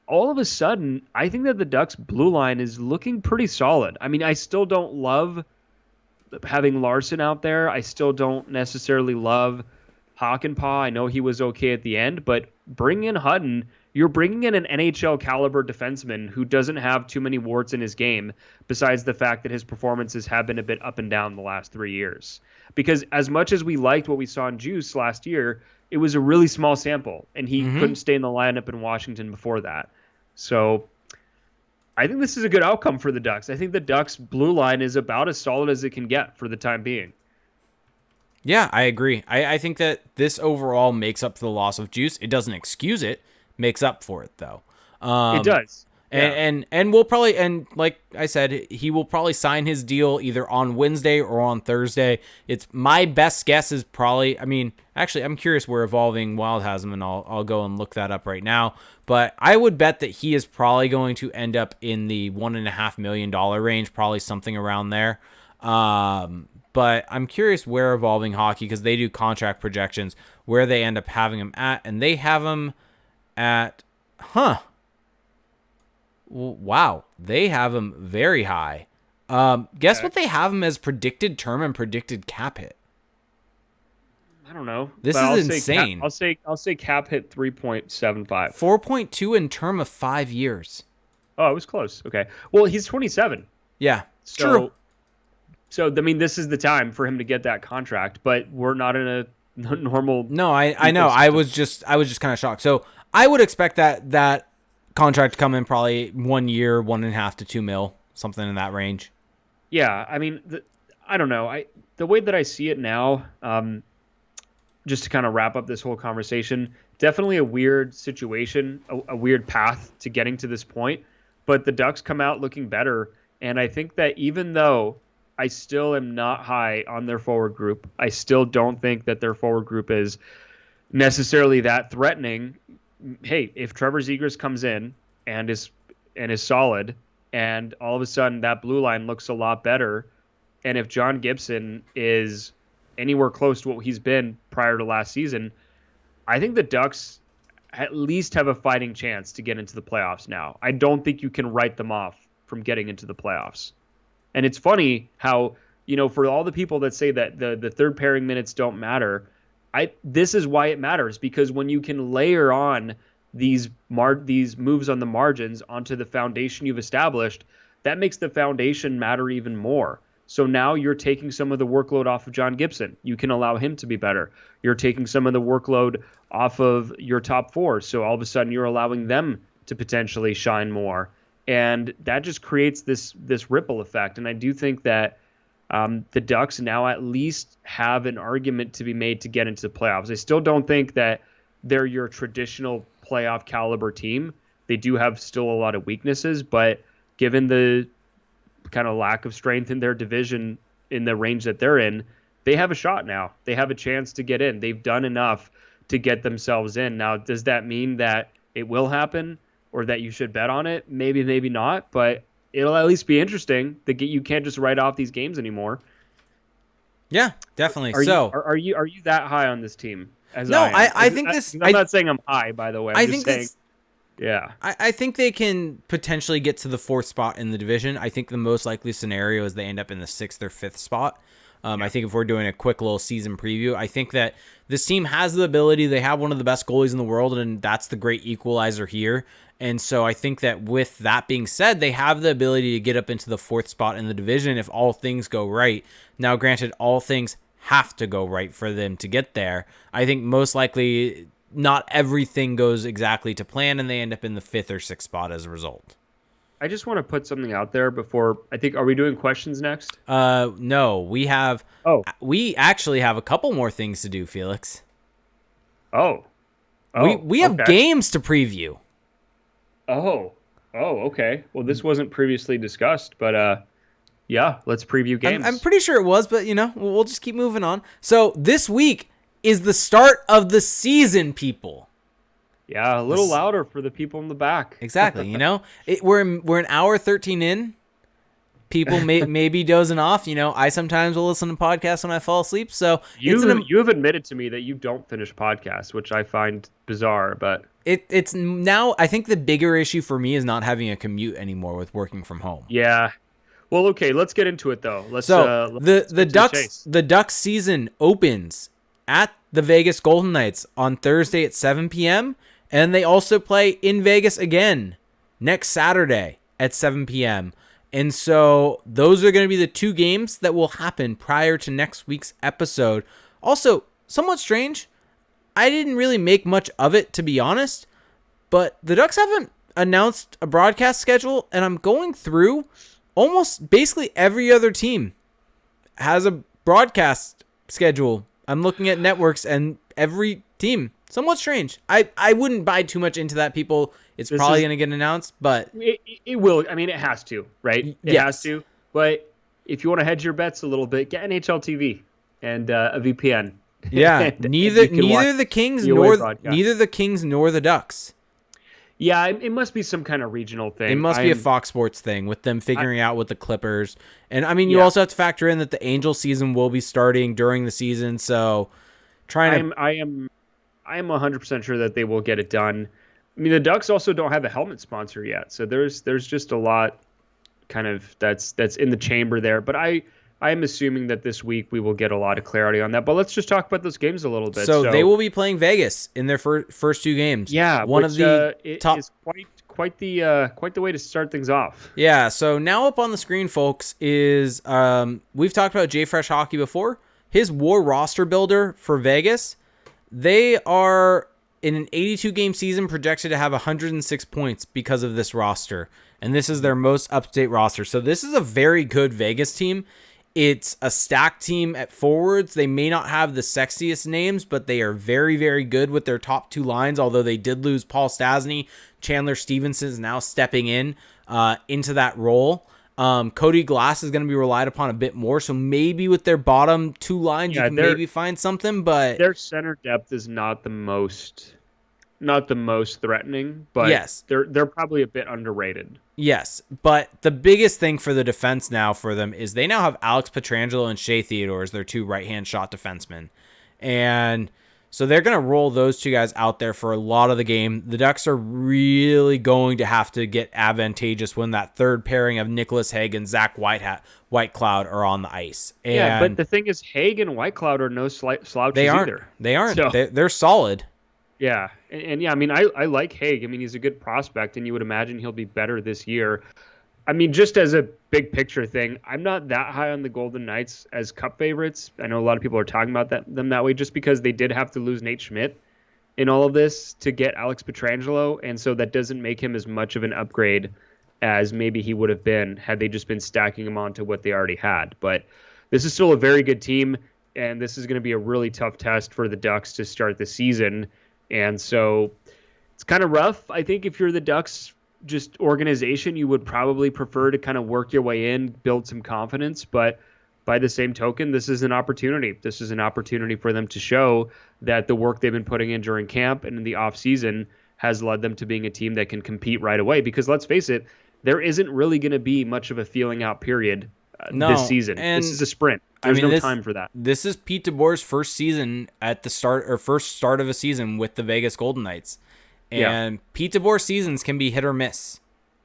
All of a sudden, I think that the Ducks blue line is looking pretty solid. I mean, I still don't love having Larson out there. I still don't necessarily love Hakanpää. I know he was okay at the end, but bring in Hutton. You're bringing in an NHL caliber defenseman who doesn't have too many warts in his game, besides the fact that his performances have been a bit up and down the last 3 years. Because as much as we liked what we saw in Djoos last year, it was a really small sample, and he couldn't stay in the lineup in Washington before that. So I think this is a good outcome for the Ducks. I think the Ducks blue line is about as solid as it can get for the time being. Yeah, I agree. I think that this overall makes up for the loss of Djoos. It doesn't excuse it, makes up for it though. It does. And we'll probably, and like I said, he will probably sign his deal either on Wednesday or on Thursday. It's my best guess is probably, I mean, actually, I'm curious where Evolving Wild has him, and I'll go and look that up right now. But I would bet that he is probably going to end up in the $1.5 million range, probably something around there. But I'm curious where Evolving Hockey, because they do contract projections, where they end up having him at, and they have him at, wow, they have him very high. Guess what they have him as predicted term and predicted cap hit? I don't know. This is insane. I'll say cap hit 3.75. 4.2 in term of 5 years. Oh, it was close. Okay. Well, he's 27. Yeah, true. So I mean, this is the time for him to get that contract, but we're not in a normal. No, I know. I was just kind of shocked. So I would expect that contract to come in probably 1 year, 1.5 to 2 mil, something in that range. Yeah, I mean, I don't know. The way that I see it now, just to kind of wrap up this whole conversation, definitely a weird situation, a weird path to getting to this point. But the Ducks come out looking better, and I think that even though I still am not high on their forward group. I still don't think that their forward group is necessarily that threatening. Hey, if Trevor Zegras comes in and is solid, and all of a sudden that blue line looks a lot better, and if John Gibson is anywhere close to what he's been prior to last season, I think the Ducks at least have a fighting chance to get into the playoffs now. I don't think you can write them off from getting into the playoffs. And it's funny how, for all the people that say that the third pairing minutes don't matter, this is why it matters, because when you can layer on these moves on the margins onto the foundation you've established, that makes the foundation matter even more. So now you're taking some of the workload off of John Gibson. You can allow him to be better. You're taking some of the workload off of your top four. So all of a sudden you're allowing them to potentially shine more. And that just creates this ripple effect. And I do think that the Ducks now at least have an argument to be made to get into the playoffs. I still don't think that they're your traditional playoff caliber team. They do have still a lot of weaknesses, but given the kind of lack of strength in their division in the range that they're in, they have a shot now. They have a chance to get in. They've done enough to get themselves in. Now, does that mean that it will happen or that you should bet on it? Maybe, maybe not, but it'll at least be interesting. You can't just write off these games anymore. Yeah, definitely. Are you that high on this team? I think this. I'm not saying I'm high, by the way. I'm just saying. Yeah. I think they can potentially get to the 4th spot in the division. I think the most likely scenario is they end up in the 6th or 5th spot. I think if we're doing a quick little season preview, I think that this team has the ability. They have one of the best goalies in the world, and that's the great equalizer here. And so I think that with that being said, they have the ability to get up into the 4th spot in the division if all things go right. Now, granted, all things have to go right for them to get there. I think most likely not everything goes exactly to plan, and they end up in the 5th or 6th spot as a result. I just want to put something out there before. Are we doing questions next? No, we have. Oh, we actually have a couple more things to do, Felix. We have games to preview. Oh, okay. Well, this wasn't previously discussed, but yeah, let's preview games. I'm pretty sure it was, but we'll just keep moving on. So this week is the start of the season, people. Yeah, a little louder for the people in the back. Exactly. We're an hour 13 in. People may be dozing off. I sometimes will listen to podcasts when I fall asleep. So you have admitted to me that you don't finish podcasts, which I find bizarre. But it's now. I think the bigger issue for me is not having a commute anymore with working from home. Yeah. Well, okay. Let's get into it though. The Ducks season opens at the Vegas Golden Knights on Thursday at 7 p.m. And they also play in Vegas again next Saturday at 7 p.m. And so those are going to be the 2 games that will happen prior to next week's episode. Also, somewhat strange. I didn't really make much of it, to be honest. But the Ducks haven't announced a broadcast schedule. And I'm going through almost basically every other team has a broadcast schedule. I'm looking at networks and every team. Somewhat strange. I wouldn't buy too much into that, people. It's probably going to get announced, but... It will. I mean, it has to, right? It has to. But if you want to hedge your bets a little bit, get NHL TV and a VPN. Yeah, neither the Kings nor the Ducks. Yeah, it must be some kind of regional thing. It must be a Fox Sports thing with them figuring out with the Clippers. And, I mean, you also have to factor in that the Angels season will be starting during the season, so... I am 100% sure that they will get it done. I mean, the Ducks also don't have a helmet sponsor yet, so there's just a lot kind of that's in the chamber there. But I am assuming that this week we will get a lot of clarity on that. But let's just talk about those games a little bit. So they will be playing Vegas in their first 2 games. Yeah, one of the top. Is quite the way to start things off. Yeah. So now up on the screen, folks, is we've talked about JFresh Hockey before. His War roster builder for Vegas. They are in an 82-game season projected to have 106 points because of this roster. And this is their most up-to-date roster. So this is a very good Vegas team. It's a stacked team at forwards. They may not have the sexiest names, but they are very, very good with their top 2 lines, although they did lose Paul Stastny. Chandler Stevenson is now stepping into that role. Cody Glass is going to be relied upon a bit more, so maybe with their bottom two lines, you can maybe find something. But their center depth is not the most threatening, but yes, they're probably a bit underrated. Yes, but the biggest thing for the defense now for them is they now have Alex Pietrangelo and Shea Theodore as their two right-hand shot defensemen. And so they're going to roll those two guys out there for a lot of the game. The Ducks are really going to have to get advantageous when that third pairing of Nicholas Hague and Zach Whitecloud are on the ice. And yeah, but the thing is, Hague and Whitecloud are no slouches either. They aren't. So, they're solid. Yeah, and yeah, I mean, I like Hague. I mean, he's a good prospect, and you would imagine he'll be better this year. I mean, just as a big picture thing, I'm not that high on the Golden Knights as cup favorites. I know a lot of people are talking about them that way just because they did have to lose Nate Schmidt in all of this to get Alex Pietrangelo, and so that doesn't make him as much of an upgrade as maybe he would have been had they just been stacking him onto what they already had. But this is still a very good team, and this is going to be a really tough test for the Ducks to start the season. And so it's kind of rough. I think if you're the Ducks just organization, you would probably prefer to kind of work your way in, build some confidence. But by the same token, this is an opportunity. This is an opportunity for them to show that the work they've been putting in during camp and in the off season has led them to being a team that can compete right away. Because let's face it, there isn't really going to be much of a feeling out period this season. This is a sprint. There's no time for that. This is Pete DeBoer's first season at the first start of a season with the Vegas Golden Knights. And Pete DeBoer seasons can be hit or miss.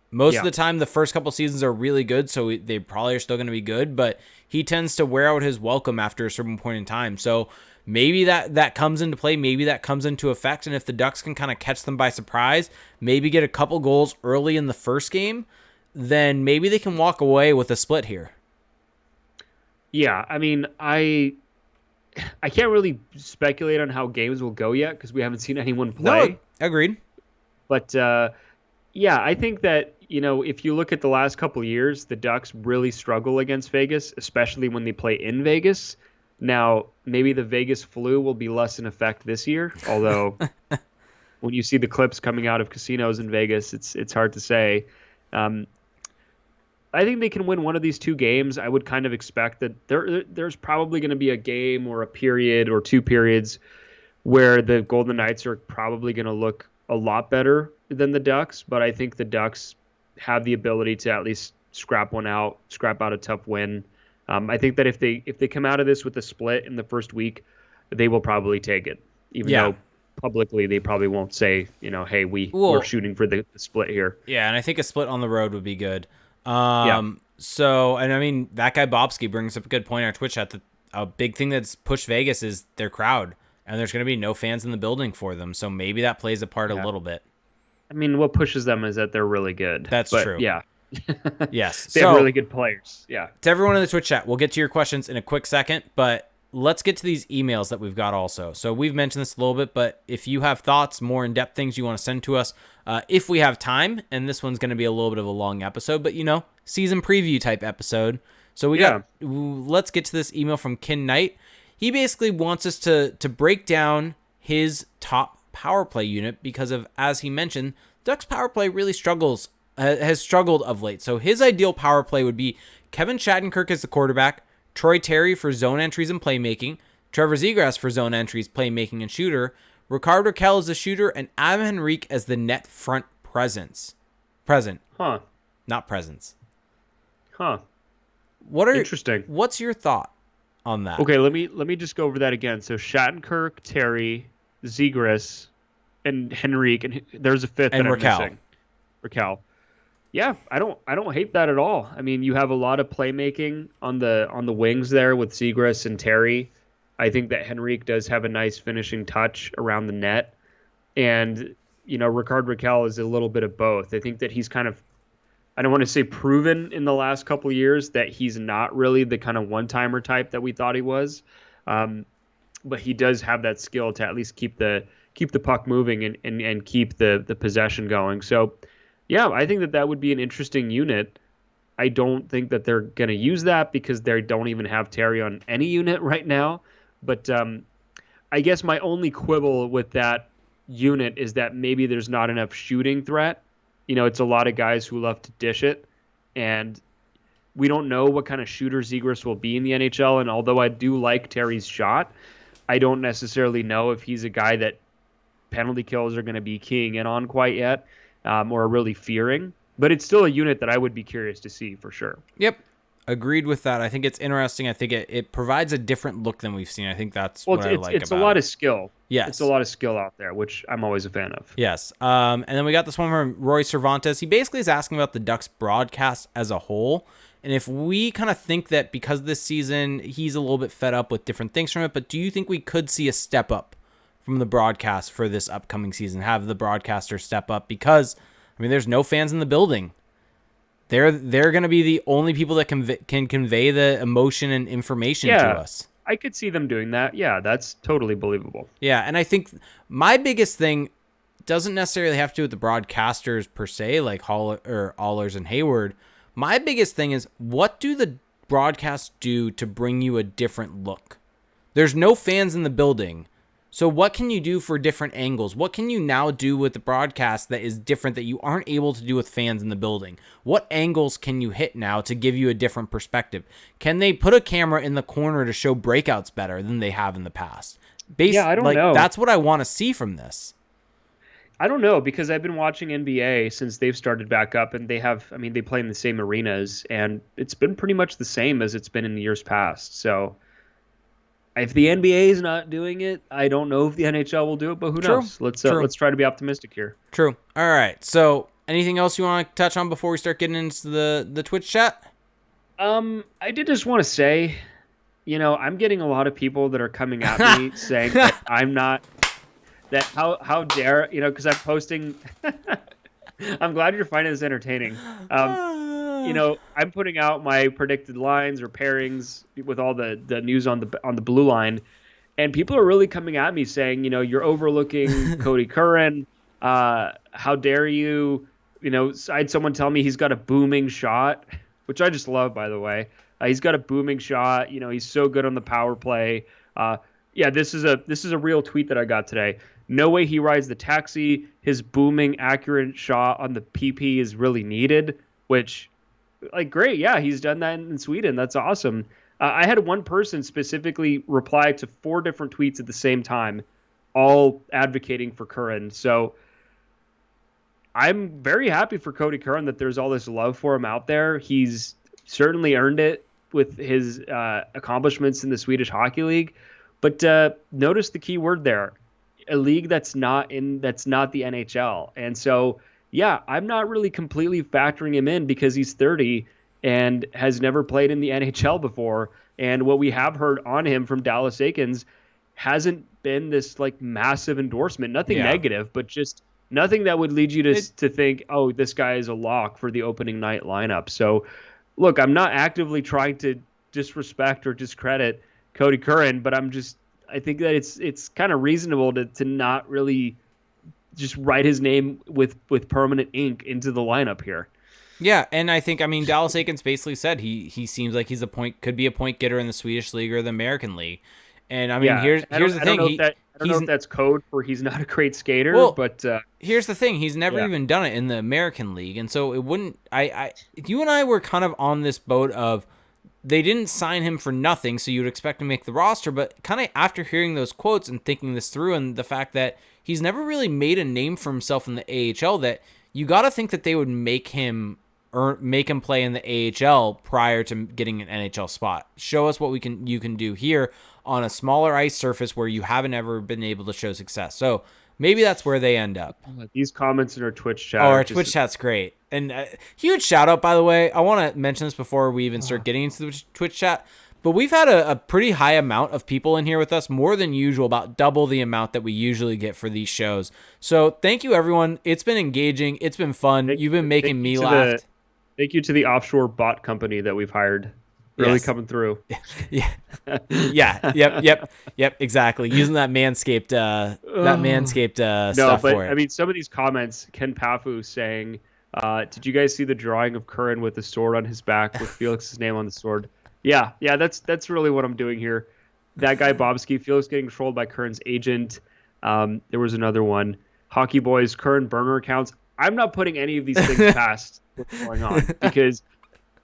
Most of the time, the first couple seasons are really good, so they probably are still going to be good, but he tends to wear out his welcome after a certain point in time. So maybe that comes into play, maybe that comes into effect, and if the Ducks can kind of catch them by surprise, maybe get a couple goals early in the first game, then maybe they can walk away with a split here. Yeah, I mean, I can't really speculate on how games will go yet because we haven't seen anyone play. No, agreed. But yeah, I think that, if you look at the last couple of years, the Ducks really struggle against Vegas, especially when they play in Vegas. Now, maybe the Vegas flu will be less in effect this year, although when you see the clips coming out of casinos in Vegas, it's hard to say. I think they can win one of these two games. I would kind of expect that there's probably going to be a game or a period or two periods where the Golden Knights are probably going to look a lot better than the Ducks, but I think the Ducks have the ability to at least scrap out a tough win. I think that if they come out of this with a split in the first week, they will probably take it, even though publicly they probably won't say, hey, we're shooting for the split here. Yeah, and I think a split on the road would be good. So, and I mean, that guy Bobsky brings up a good point on our Twitch chat that a big thing that's pushed Vegas is their crowd, and there's going to be no fans in the building for them. So maybe that plays a part a little bit. I mean, what pushes them is that they're really good. That's true. Yeah. Yes. They have really good players. Yeah. To everyone in the Twitch chat, we'll get to your questions in a quick second, but let's get to these emails that we've got also. So we've mentioned this a little bit, but if you have thoughts, more in-depth things you want to send to us, if we have time, and this one's going to be a little bit of a long episode, but season preview type episode. So let's get to this email from Ken Knight. He basically wants us to break down his top power play unit because of, as he mentioned, Ducks power play really has struggled of late. So his ideal power play would be Kevin Shattenkirk as the quarterback, Troy Terry for zone entries and playmaking, Trevor Zegras for zone entries, playmaking, and shooter, Rickard Rakell as the shooter, and Adam Henrique as the net front presence. Present. Huh. Not presence. Huh. Interesting. What's your thought on that? Okay, let me just go over that again. So Shattenkirk, Terry, Zegras, and Henrique, and there's a fifth and that Rakell. I'm missing. Rakell. Yeah, I don't hate that at all. I mean, you have a lot of playmaking on the wings there with Zegras and Terry. I think that Henrique does have a nice finishing touch around the net, and Rickard Rakell is a little bit of both. I think that he's kind of, I don't want to say proven in the last couple of years that he's not really the kind of one-timer type that we thought he was, but he does have that skill to at least keep the puck moving and keep the possession going. So. Yeah, I think that would be an interesting unit. I don't think that they're going to use that because they don't even have Terry on any unit right now. But I guess my only quibble with that unit is that maybe there's not enough shooting threat. It's a lot of guys who love to dish it. And We don't know what kind of shooter Zegras will be in the NHL, and although I do like Terry's shot, I don't necessarily know if he's a guy that penalty kills are going to be keying in on quite yet, or really fearing. But it's still a unit that I would be curious to see for sure. Yep. Agreed with that. I think it's interesting. I think it provides a different look than we've seen. I think that's what I like it's about a lot it. of skill. Yes. It's a lot of skill out there, which I'm always a fan of. Yes. And then we got this one from Roy Cervantes. He basically is asking about the Ducks broadcast as a whole. And if we kind of think that because this season he's a little bit fed up with different things from it, but do you think we could see a step up from the broadcast for this upcoming season? Have the broadcaster step up? Because, I mean, there's no fans in the building. They're going to be the only people that can convey the emotion and information to us. I could see them doing that. Yeah, that's totally believable. Yeah, and I think my biggest thing doesn't necessarily have to do with the broadcasters per se, like Allers and Hayward. My biggest thing is, what do the broadcasts do to bring you a different look? There's no fans in the building. So what can you do for different angles? What can you now do with the broadcast that is different that you aren't able to do with fans in the building? What angles can you hit now to give you a different perspective? Can they put a camera in the corner to show breakouts better than they have in the past? I don't know. That's what I want to see from this. I don't know, because I've been watching NBA since they've started back up, and they play in the same arenas, and it's been pretty much the same as it's been in the years past. So if the NBA is not doing it, I don't know if the NHL will do it, but who knows? Let's try to be optimistic here. True. All right. So anything else you want to touch on before we start getting into the Twitch chat? I did just want to say, I'm getting a lot of people that are coming at me saying that I'm not, that how dare, because I'm posting. I'm glad you're finding this entertaining. I'm putting out my predicted lines or pairings with all the news on the blue line, and people are really coming at me saying, you're overlooking Cody Curran. How dare you? I had someone tell me he's got a booming shot, which I just love, by the way. He's got a booming shot. He's so good on the power play. This is a real tweet that I got today. No way he rides the taxi. His booming, accurate shot on the PP is really needed, which, great. Yeah, he's done that in Sweden. That's awesome. I had one person specifically reply to 4 different tweets at the same time, all advocating for Curran. So I'm very happy for Cody Curran that there's all this love for him out there. He's certainly earned it with his accomplishments in the Swedish Hockey League. But notice the key word there. A league that's not the NHL. And so, yeah, I'm not really completely factoring him in because he's 30 and has never played in the NHL before. And what we have heard on him from Dallas Eakins hasn't been this massive endorsement. Nothing negative, but just nothing that would lead you to think, oh, this guy is a lock for the opening night lineup. So, look, I'm not actively trying to disrespect or discredit Cody Curran, but I think that it's kind of reasonable to not really just write his name with permanent ink into the lineup here. Yeah, and I think Dallas Eakins basically said he seems like could be a point getter in the Swedish League or the American League. And here's the thing. I don't know if that's code for he's not a great skater, but here's the thing. He's never even done it in the American League, and so it wouldn't. You and I were kind of on this boat of, they didn't sign him for nothing, so you'd expect him to make the roster. But kind of after hearing those quotes and thinking this through, and the fact that he's never really made a name for himself in the AHL, that you got to think that they would make him play in the AHL prior to getting an NHL spot. Show us what you can do here on a smaller ice surface where you haven't ever been able to show success. So maybe that's where they end up. These comments in our Twitch chat. Oh, our Twitch chat's great. And huge shout out, by the way. I want to mention this before we even start getting into the Twitch chat. But we've had a pretty high amount of people in here with us, more than usual, about double the amount that we usually get for these shows. So thank you, everyone. It's been engaging. It's been fun. You've been making me laugh. Thank you to the offshore bot company that we've hired. Really coming through. Yeah. Yep, exactly. Using that Manscaped stuff for it. Some of these comments, Ken Pafu saying, did you guys see the drawing of Curran with the sword on his back with Felix's name on the sword? Yeah, that's really what I'm doing here. That guy Bobski, Felix getting trolled by Curran's agent. There was another one. Hockey Boys, Curran burner accounts. I'm not putting any of these things past what's going on, because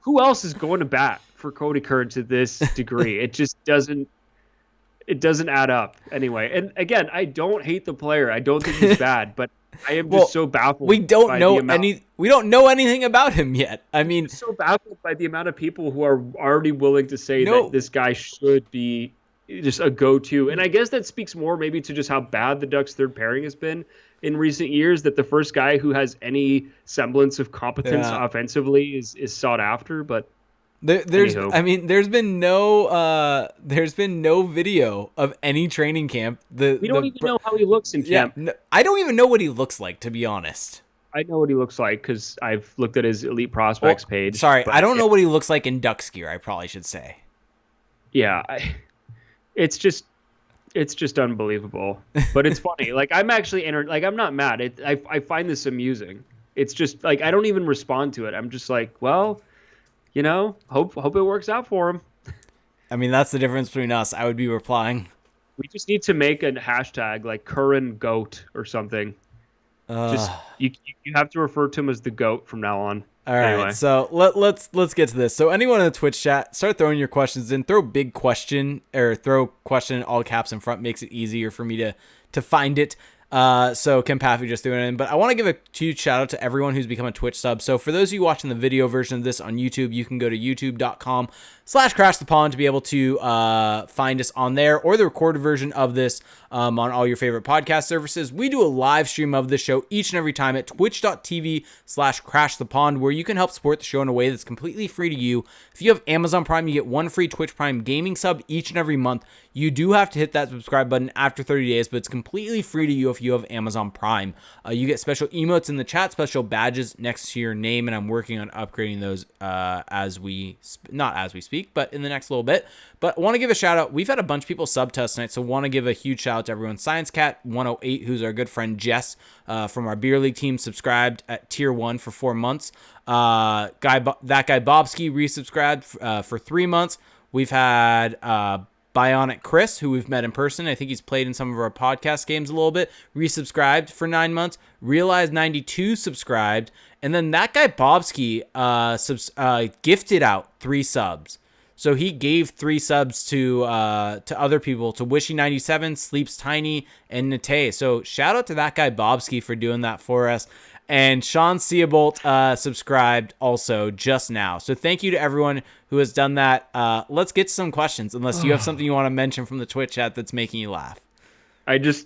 who else is going to bat for Cody Curran to this degree? It just doesn't add up anyway. And again, I don't hate the player. I don't think he's bad, but I am just so baffled. We don't know anything about him yet. I mean, I'm so baffled by the amount of people who are already willing to say that this guy should be just a go-to. And I guess that speaks more maybe to just how bad the Ducks' third pairing has been in recent years, that the first guy who has any semblance of competence offensively is sought after. But there's been no video of any training camp. We don't even know how he looks in camp. I don't even know what he looks like, to be honest. I know what he looks like because I've looked at his elite prospects page. Sorry, I don't know what he looks like in Ducks gear. I probably should say. Yeah, it's just unbelievable. But it's funny. Like, I'm actually I'm not mad. I find this amusing. It's just like I don't even respond to it. I'm just like, well, hope it works out for him. I mean, that's the difference between us. I would be replying. We just need to make a hashtag like Curran Goat or something. Just you have to refer to him as the GOAT from now on. All right, anyway. So let's get to this. So anyone in the Twitch chat, start throwing your questions in. Throw big question or throw question in all caps in front. Makes it easier for me to find it. So Kim Paffy just threw it in. But I want to give a huge shout out to everyone who's become a Twitch sub. So for those of you watching the video version of this on YouTube, you can go to youtube.com/crashthepond to be able to find us on there, or the recorded version of this on all your favorite podcast services. We do a live stream of this show each and every time at twitch.tv/crashthepond, where you can help support the show in a way that's completely free to you. If you have Amazon Prime, you get one free Twitch Prime gaming sub each and every month. You do have to hit that subscribe button after 30 days, but it's completely free to you if you have Amazon Prime. You get special emotes in the chat, special badges next to your name, and I'm working on upgrading those not as we speak, but in the next little bit. But I want to give a shout out. We've had a bunch of people sub to us tonight, so want to give a huge shout out to everyone. Science Cat 108, who's our good friend Jess from our beer league team, subscribed at tier 1 for 4 months. That guy Bobski resubscribed for 3 months. We've had Bionic Chris, who we've met in person. I think he's played in some of our podcast games a little bit. Resubscribed for 9 months. Realized 92 subscribed. And then that guy Bobski gifted out 3 subs. So he gave 3 subs to other people, to Wishy97, Sleeps Tiny, and Nate. So shout out to that guy Bobski for doing that for us. And Sean Seabolt subscribed also just now. So thank you to everyone who has done that. Let's get to some questions, unless you have something you want to mention from the Twitch chat that's making you laugh.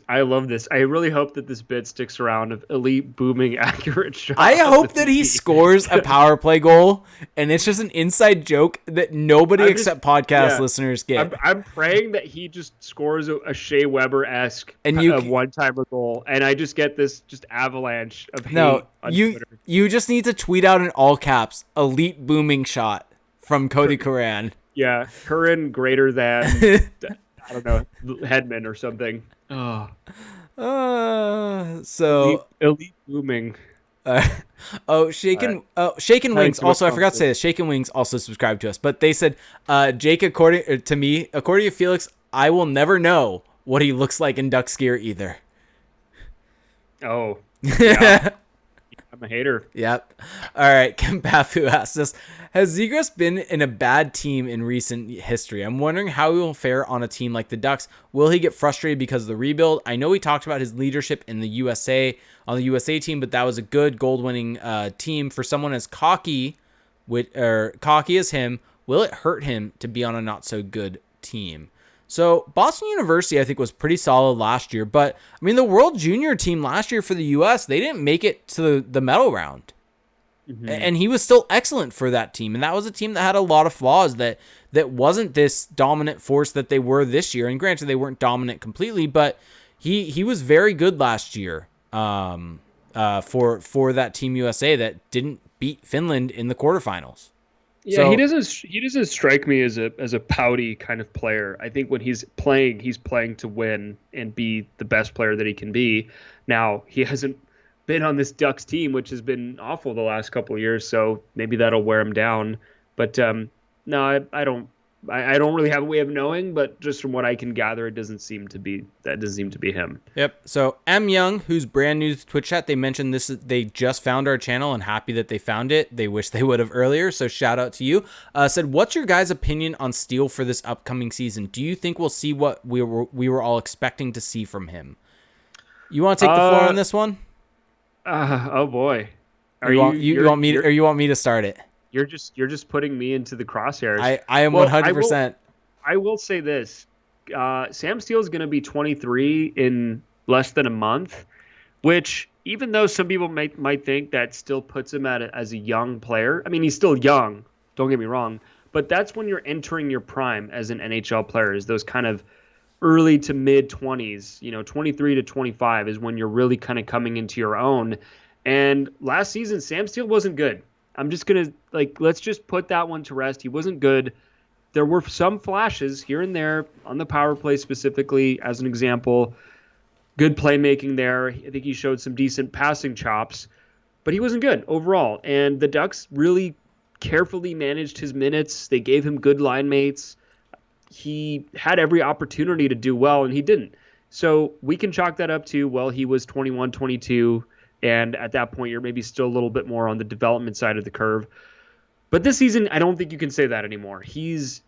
I love this. I really hope that this bit sticks around of elite booming accurate shots. I hope that he scores a power play goal, and it's just an inside joke that nobody except podcast listeners get. I'm praying that he just scores a Shea Weber-esque one-timer goal, and I just get this just avalanche of hate on Twitter. You just need to tweet out in all caps, elite booming shot from Cody Curran. Yeah, Curran greater than... I don't know, Hedman or something. So elite booming. Shaken Wings. Also, I forgot to say this. Shaken Wings also subscribed to us, but they said, Jake, according to Felix, I will never know what he looks like in Ducks gear either. Oh, yeah. I'm a hater. Yep. All right. Kim Pafu asked us, has Zegras been in a bad team in recent history? I'm wondering how he will fare on a team like the Ducks. Will he get frustrated because of the rebuild? I know he talked about his leadership in the USA on the USA team, but that was a good gold-winning team. For someone as cocky as him, will it hurt him to be on a not-so-good team? So Boston University, I think, was pretty solid last year. But, I mean, the World Junior team last year for the U.S., they didn't make it to the medal round. Mm-hmm. And he was still excellent for that team. And that was a team that had a lot of flaws, that wasn't this dominant force that they were this year. And granted, they weren't dominant completely, but he was very good last year for that Team USA that didn't beat Finland in the quarterfinals. Yeah, so, he doesn't strike me as a pouty kind of player. I think when he's playing to win and be the best player that he can be. Now, he hasn't been on this Ducks team, which has been awful the last couple of years, so maybe that'll wear him down. But no, I don't I don't really have a way of knowing, but just from what I can gather, it doesn't seem to be him. Yep. So M Young, who's brand new to Twitch chat, they mentioned this. They just found our channel and happy that they found it. They wish they would have earlier. So shout out to you. Said, what's your guys' opinion on Steele for this upcoming season? Do you think we'll see what we were all expecting to see from him? You want to take the floor on this one? Oh boy. You want me to start it? You're just putting me into the crosshairs. I am 100%. I will say this. Sam Steele is going to be 23 in less than a month, which even though some people might think that still puts him as a young player. I mean, he's still young. Don't get me wrong, but that's when you're entering your prime as an NHL player. Is those kind of early to mid 20s, 23 to 25 is when you're really kind of coming into your own. And last season, Sam Steele wasn't good. I'm just going to let's just put that one to rest. He wasn't good. There were some flashes here and there on the power play specifically, as an example. Good playmaking there. I think he showed some decent passing chops, but he wasn't good overall. And the Ducks really carefully managed his minutes. They gave him good line mates. He had every opportunity to do well, and he didn't. So we can chalk that up to, well, he was 21, 22, and at that point, you're maybe still a little bit more on the development side of the curve. But this season, I don't think you can say that anymore. He's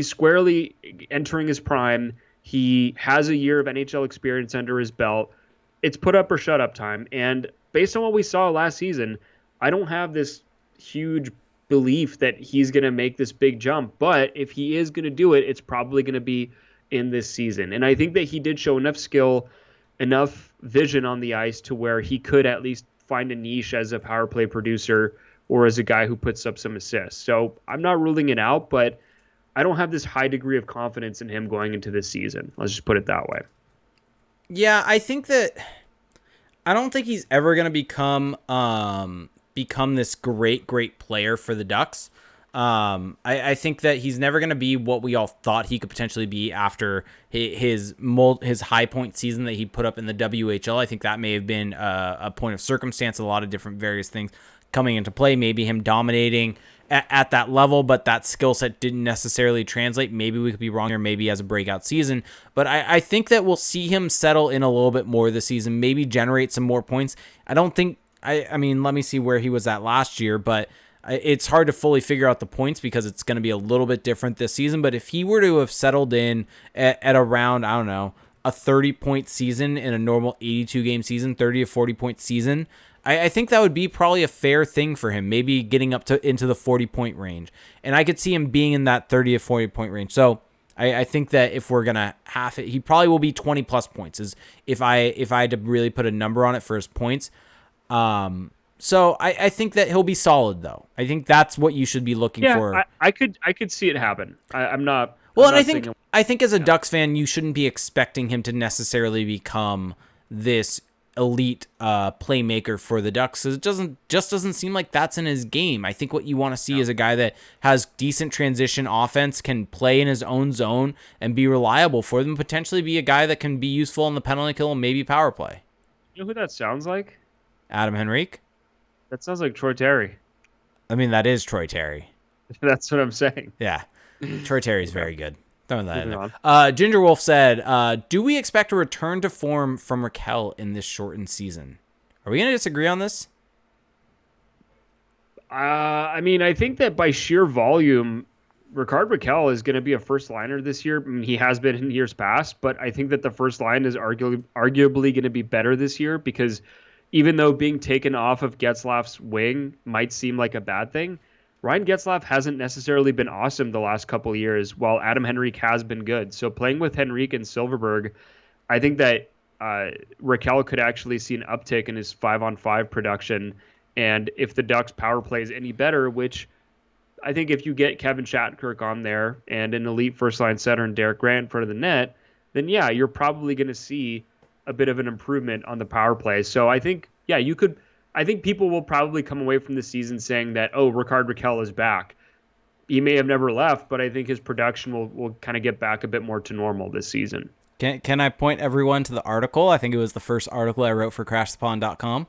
squarely entering his prime. He has a year of NHL experience under his belt. It's put up or shut up time. And based on what we saw last season, I don't have this huge belief that he's going to make this big jump. But if he is going to do it, it's probably going to be in this season. And I think that he did show enough skill, enough vision on the ice to where he could at least find a niche as a power play producer or as a guy who puts up some assists. So I'm not ruling it out, but I don't have this high degree of confidence in him going into this season. Let's just put it that way. Yeah, I don't think he's ever going to become this great player for the Ducks. I think that he's never going to be what we all thought he could potentially be after his high point season that he put up in the WHL. I think that may have been a point of circumstance, a lot of different various things coming into play, maybe him dominating at that level, but that skill set didn't necessarily translate. Maybe we could be wrong, or maybe he has a breakout season. But I think that we'll see him settle in a little bit more this season, maybe generate some more points. I don't think, I mean, let me see where he was at last year, but it's hard to fully figure out the points because it's going to be a little bit different this season. But if he were to have settled in at around, I don't know, a 30-point season in a normal 82-game season, 30 to 40-point season, I think that would be probably a fair thing for him, maybe getting up to into the 40-point range. And I could see him being in that 30 to 40-point range. So I think that if we're going to half it, he probably will be 20-plus points, is if I had to really put a number on it for his points. So I think that he'll be solid, though. I think that's what you should be looking for. I could see it happen. I'm not. Well, I'm and not I think as a Ducks fan, you shouldn't be expecting him to necessarily become this elite playmaker for the Ducks. It doesn't seem like that's in his game. I think what you want to see is a guy that has decent transition offense, can play in his own zone and be reliable for them, potentially be a guy that can be useful on the penalty kill and maybe power play. You know who that sounds like? Adam Henrique? That sounds like Troy Terry. I mean, that is Troy Terry. That's what I'm saying. Yeah. Troy Terry's very good. Throwing that in there. Ginger Wolf said, do we expect a return to form from Raquel in this shortened season? Are we going to disagree on this? I mean, I think that by sheer volume, Rickard Raquel is going to be a first liner this year. I mean, he has been in years past, but I think that the first line is arguably going to be better this year because even though being taken off of Getzlaf's wing might seem like a bad thing, Ryan Getzlaf hasn't necessarily been awesome the last couple of years, while Adam Henrique has been good. So playing with Henrique and Silverberg, I think that Raquel could actually see an uptick in his 5-on-5 production. And if the Ducks power play is any better, which I think if you get Kevin Shattenkirk on there and an elite first-line center and Derek Grant in front of the net, then yeah, you're probably going to see a bit of an improvement on the power play. So I think, yeah, you could. I think people will probably come away from the season saying that, oh, Rickard Raquel is back. He may have never left, but I think his production will kind of get back a bit more to normal this season. Can I point everyone to the article? I think it was the first article I wrote for CrashThePond.com.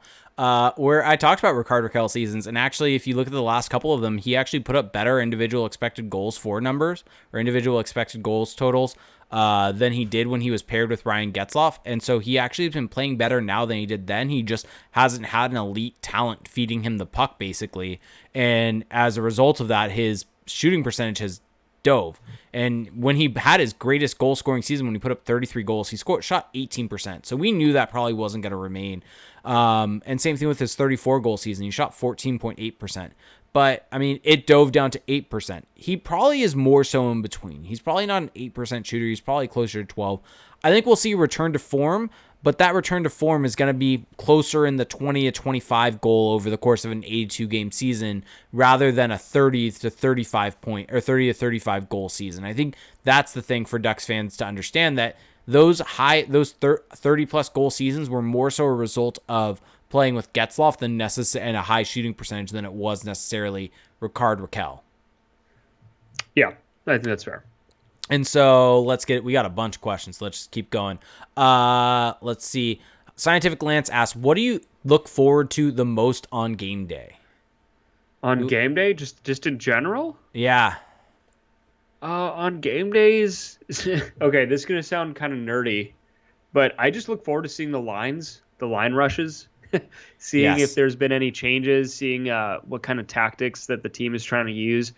where I talked about Rickard Rakell seasons, and actually, if you look at the last couple of them, he actually put up better individual expected goals for numbers or individual expected goals totals than he did when he was paired with Ryan Getzlaf, and so he actually has been playing better now than he did then. He just hasn't had an elite talent feeding him the puck, basically, and as a result of that, his shooting percentage has dove. And when he had his greatest goal scoring season, when he put up 33 goals, he shot 18%. So we knew that probably wasn't going to remain. And same thing with his 34 goal season. He shot 14.8%. But, I mean, it dove down to 8%. He probably is more so in between. He's probably not an 8% shooter. He's probably closer to 12. I think we'll see a return to form, but that return to form is going to be closer in the 20 to 25 goal over the course of an 82 game season rather than a 30 to 35 point or 30 to 35 goal season. I think that's the thing for Ducks fans to understand, that those 30 plus goal seasons were more so a result of playing with Getzlaf than and a high shooting percentage than it was necessarily Rickard Rakell. Yeah, I think that's fair. And so we got a bunch of questions. So let's just keep going. Let's see. Scientific Lance asks, what do you look forward to the most on game day? On game day? Just in general? Yeah. On game days, okay, this is going to sound kind of nerdy, but I just look forward to seeing the line rushes, seeing if there's been any changes, seeing what kind of tactics that the team is trying to use.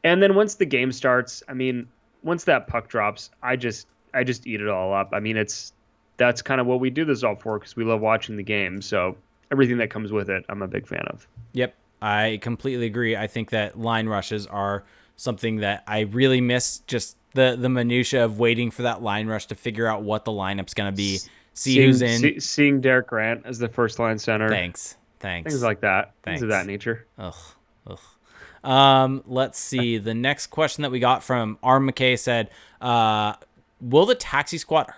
And then once the game starts, I mean, once that puck drops, I just eat it all up. I mean, that's kind of what we do this all for, because we love watching the game. So everything that comes with it, I'm a big fan of. Yep, I completely agree. I think that line rushes are something that I really miss, just the minutia of waiting for that line rush to figure out what the lineup's going to be. Who's in. Seeing Derek Grant as the first line center. Thanks. Things like that. Things of that nature. Ugh. Let's see. The next question that we got from Arm McKay said, will the taxi squad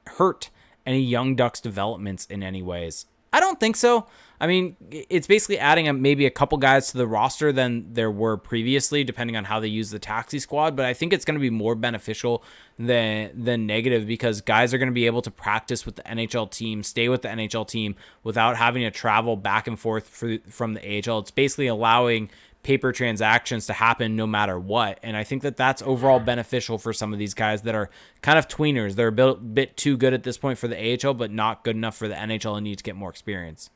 hurt any young Ducks developments in any ways? I don't think so. I mean, it's basically adding maybe a couple guys to the roster than there were previously, depending on how they use the taxi squad. But I think it's going to be more beneficial than negative, because guys are going to be able to practice with the NHL team, stay with the NHL team without having to travel back and forth from the AHL. It's basically allowing paper transactions to happen no matter what. And I think that that's overall beneficial for some of these guys that are kind of tweeners. They're a bit too good at this point for the AHL, but not good enough for the NHL and need to get more experience.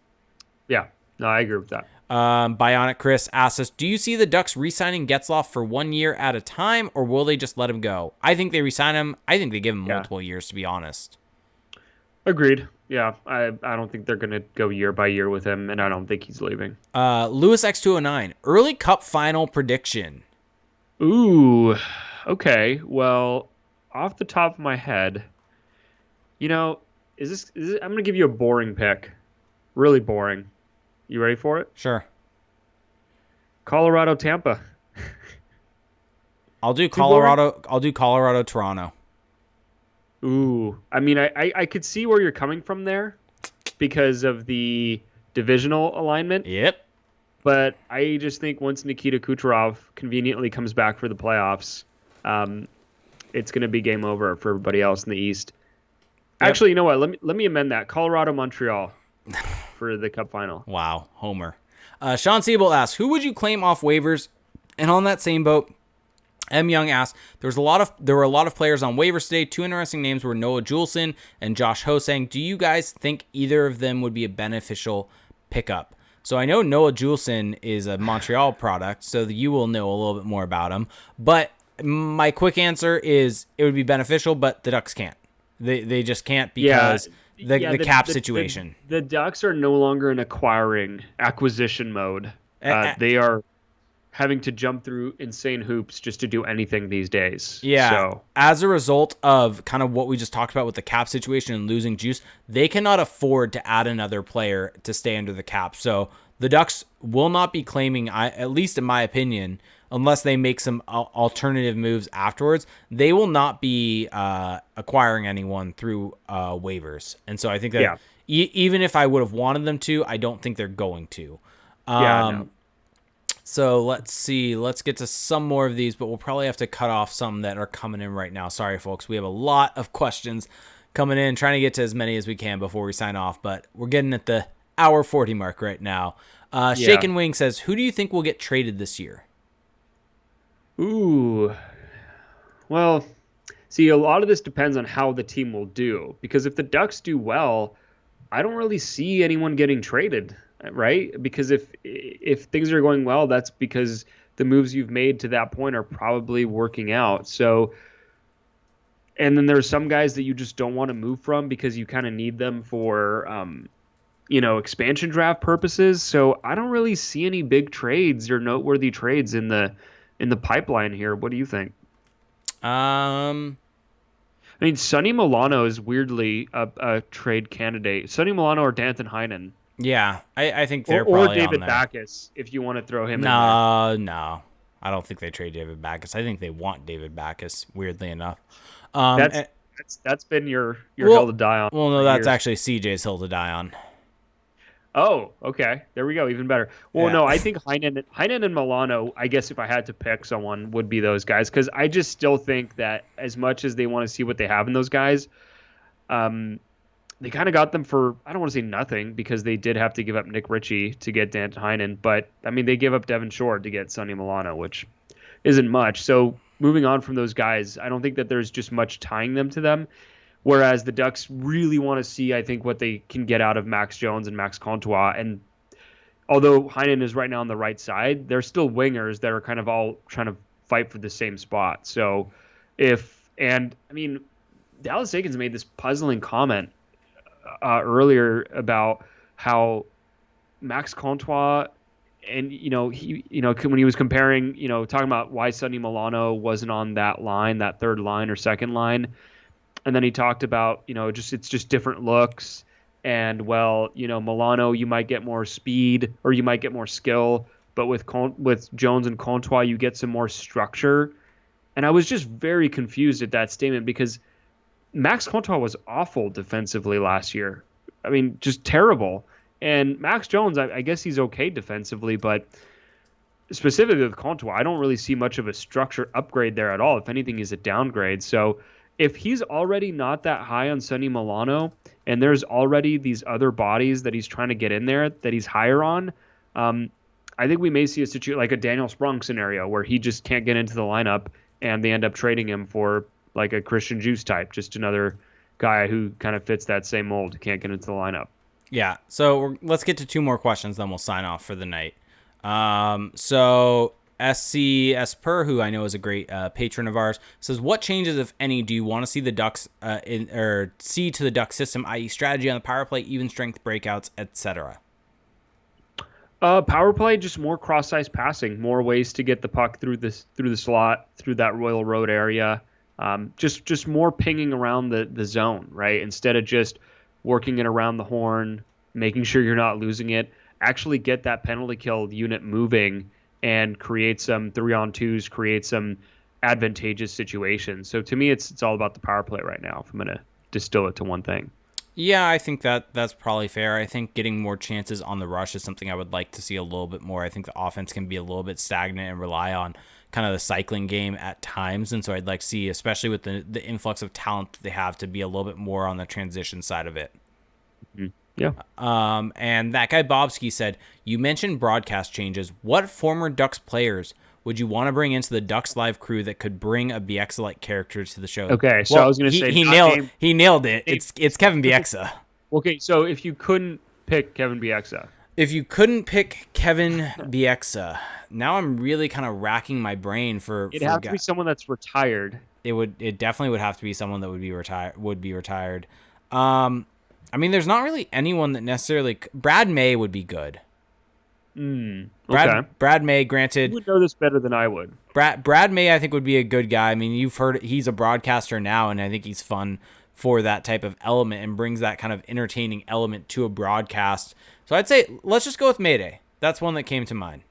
Yeah, no, I agree with that. Bionic Chris asks us, do you see the Ducks re-signing Getzlaf for 1 year at a time, or will they just let him go? I think they re-sign him. I think they give him multiple years, to be honest. Agreed. Yeah, I don't think they're going to go year by year with him, and I don't think he's leaving. Lewis X209, early Cup final prediction. Ooh, okay. Well, off the top of my head, I'm going to give you a boring pick. Really boring. You ready for it? Sure. Colorado, Tampa. I'll do Colorado, Toronto. Ooh, I mean, I could see where you're coming from there because of the divisional alignment. Yep. But I just think once Nikita Kucherov conveniently comes back for the playoffs, it's going to be game over for everybody else in the East. Yep. Actually, you know what? Let me amend that. Colorado, Montreal for the Cup final. Wow, homer. Sean Siebel asks, who would you claim off waivers? And on that same boat, M. Young asks, there were a lot of players on waivers today. Two interesting names were Noah Juleson and Josh Hosang. Do you guys think either of them would be a beneficial pickup? So I know Noah Juleson is a Montreal product, so you will know a little bit more about him. But my quick answer is it would be beneficial, but the Ducks can't. They just can't because the cap situation. The Ducks are no longer in acquisition mode. They are having to jump through insane hoops just to do anything these days. Yeah. So as a result of kind of what we just talked about with the cap situation and losing juice, they cannot afford to add another player to stay under the cap. So the Ducks will not be claiming, at least in my opinion, unless they make some alternative moves afterwards, they will not be acquiring anyone through waivers. And so I think that even if I would have wanted them to, I don't think they're going to. No. So let's see. Let's get to some more of these, but we'll probably have to cut off some that are coming in right now. Sorry, folks. We have a lot of questions coming in, trying to get to as many as we can before we sign off, but we're getting at the hour 40 mark right now. Shake and Wing says, who do you think will get traded this year? Ooh. Well, see, a lot of this depends on how the team will do. Because if the Ducks do well, I don't really see anyone getting traded, right? Because if things are going well, that's because the moves you've made to that point are probably working out. So, and then there's some guys that you just don't want to move from because you kind of need them for, expansion draft purposes. So I don't really see any big trades or noteworthy trades in the pipeline here. What do you think? I mean, Sonny Milano is weirdly a trade candidate. Sonny Milano or Danton Heinen. Yeah, I think they're or probably David on there. Backes, if you want to throw him in there. No. I don't think they trade David Backes. I think they want David Backes, weirdly enough. That's been your hill to die on. Well, no, that's actually CJ's hill to die on. Oh, okay. There we go. Even better. Well, no, I think Heinen and Milano, I guess if I had to pick someone, would be those guys. Because I just still think that as much as they want to see what they have in those guys, they kind of got them for, I don't want to say nothing, because they did have to give up Nick Ritchie to get Danton Heinen. But, I mean, they gave up Devin Shore to get Sonny Milano, which isn't much. So moving on from those guys, I don't think that there's just much tying them to them. Whereas the Ducks really want to see, I think, what they can get out of Max Jones and Max Comtois. And although Heinen is right now on the right side, they're still wingers that are kind of all trying to fight for the same spot. So Dallas Eakins made this puzzling comment earlier about how Max Comtois and, when he was comparing, talking about why Sonny Milano wasn't on that line, that third line or second line. And then he talked about, it's just different looks. And, Milano, you might get more speed or you might get more skill. But with Jones and Comtois, you get some more structure. And I was just very confused at that statement because Max Comtois was awful defensively last year. I mean, just terrible. And Max Jones, I guess he's okay defensively. But specifically with Comtois, I don't really see much of a structure upgrade there at all. If anything, he's a downgrade. So if he's already not that high on Sonny Milano and there's already these other bodies that he's trying to get in there that he's higher on, I think we may see a situation like a Daniel Sprung scenario where he just can't get into the lineup and they end up trading him for like a Christian Djoos type, just another guy who kind of fits that same mold, who can't get into the lineup. Yeah, so let's get to two more questions, then we'll sign off for the night. So SC Esper, who I know is a great patron of ours, says, what changes, if any, do you want to see the Ducks see to the Ducks system, i.e. strategy on the power play, even strength breakouts, etc.? Power play, just more cross-ice passing, more ways to get the puck through the slot, through that Royal Road area. Just more pinging around the zone, right? Instead of just working it around the horn, making sure you're not losing it. Actually get that penalty kill unit moving and create some 3-on-2s, create some advantageous situations. So to me, it's all about the power play right now, if I'm going to distill it to one thing. Yeah, I think that's probably fair. I think getting more chances on the rush is something I would like to see a little bit more. I think the offense can be a little bit stagnant and rely on kind of the cycling game at times. And so I'd like to see, especially with the influx of talent that they have, to be a little bit more on the transition side of it. Mm-hmm. Yeah. And that guy Bobski said, you mentioned broadcast changes. What former Ducks players would you want to bring into the Ducks live crew that could bring a Bieksa-like character to the show? Okay, so I was going to say he nailed it. It's Kevin Bieksa. Okay, so if you couldn't pick Kevin Bieksa. If you couldn't pick Kevin Bieksa, now I'm really kind of racking my brain for. It'd have to be someone that's retired. It definitely would have to be someone that would be retired. I mean, there's not really anyone that necessarily. Brad May would be good. Okay. Brad May, granted. You would know this better than I would. Brad May, I think, would be a good guy. I mean, you've heard he's a broadcaster now, and I think he's fun for that type of element and brings that kind of entertaining element to a broadcast. So I'd say let's just go with Mayday. That's one that came to mind.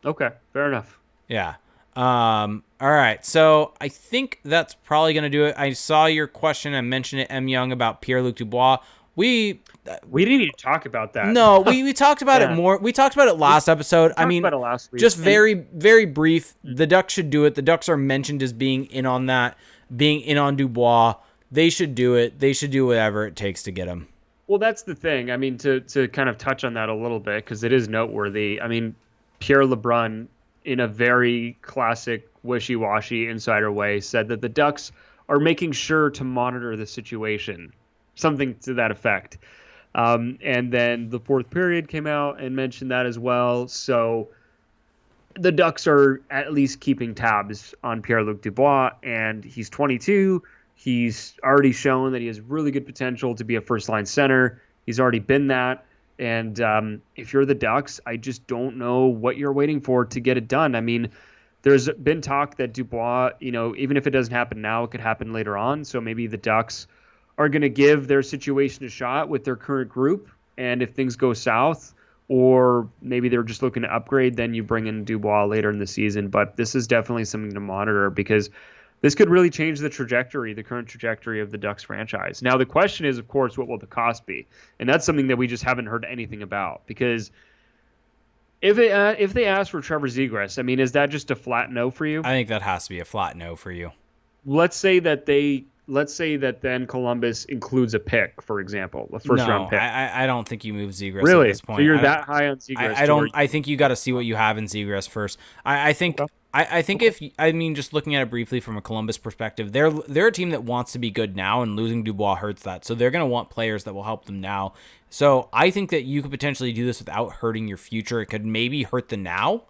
Okay, fair enough. Yeah. All right. So I think that's probably going to do it. I saw your question. I mentioned it, M. Young, about Pierre-Luc Dubois. We didn't even talk about that. No, we talked about it more. We talked about it last episode. I mean, last week. Just very, very brief. The Ducks should do it. The Ducks are mentioned as being in on that, being in on Dubois. They should do it. They should do whatever it takes to get him. Well, that's the thing. I mean, to kind of touch on that a little bit because it is noteworthy. I mean, Pierre LeBrun, in a very classic wishy-washy insider way, said that the Ducks are making sure to monitor the situation, something to that effect. And then the fourth period came out and mentioned that as well. So the Ducks are at least keeping tabs on Pierre-Luc Dubois, and he's 22. He's already shown that he has really good potential to be a first-line center. He's already been that. And if you're the Ducks, I just don't know what you're waiting for to get it done. I mean, there's been talk that Dubois, even if it doesn't happen now, it could happen later on. So maybe the Ducks are going to give their situation a shot with their current group. And if things go south, or maybe they're just looking to upgrade, then you bring in Dubois later in the season. But this is definitely something to monitor because this could really change the current trajectory of the Ducks franchise. Now, the question is, of course, what will the cost be? And that's something that we just haven't heard anything about because if they ask for Trevor Zegras, I mean, is that just a flat no for you? I think that has to be a flat no for you. Let's say that then Columbus includes a pick, for example, a first round pick. I don't think you move Zegras really? at this point. So you're that high on Zegras? I don't. I think you got to see what you have in Zegras first. I think. Okay. I think just looking at it briefly from a Columbus perspective, they're a team that wants to be good now, and losing Dubois hurts that. So they're going to want players that will help them now. So I think that you could potentially do this without hurting your future. It could maybe hurt the now.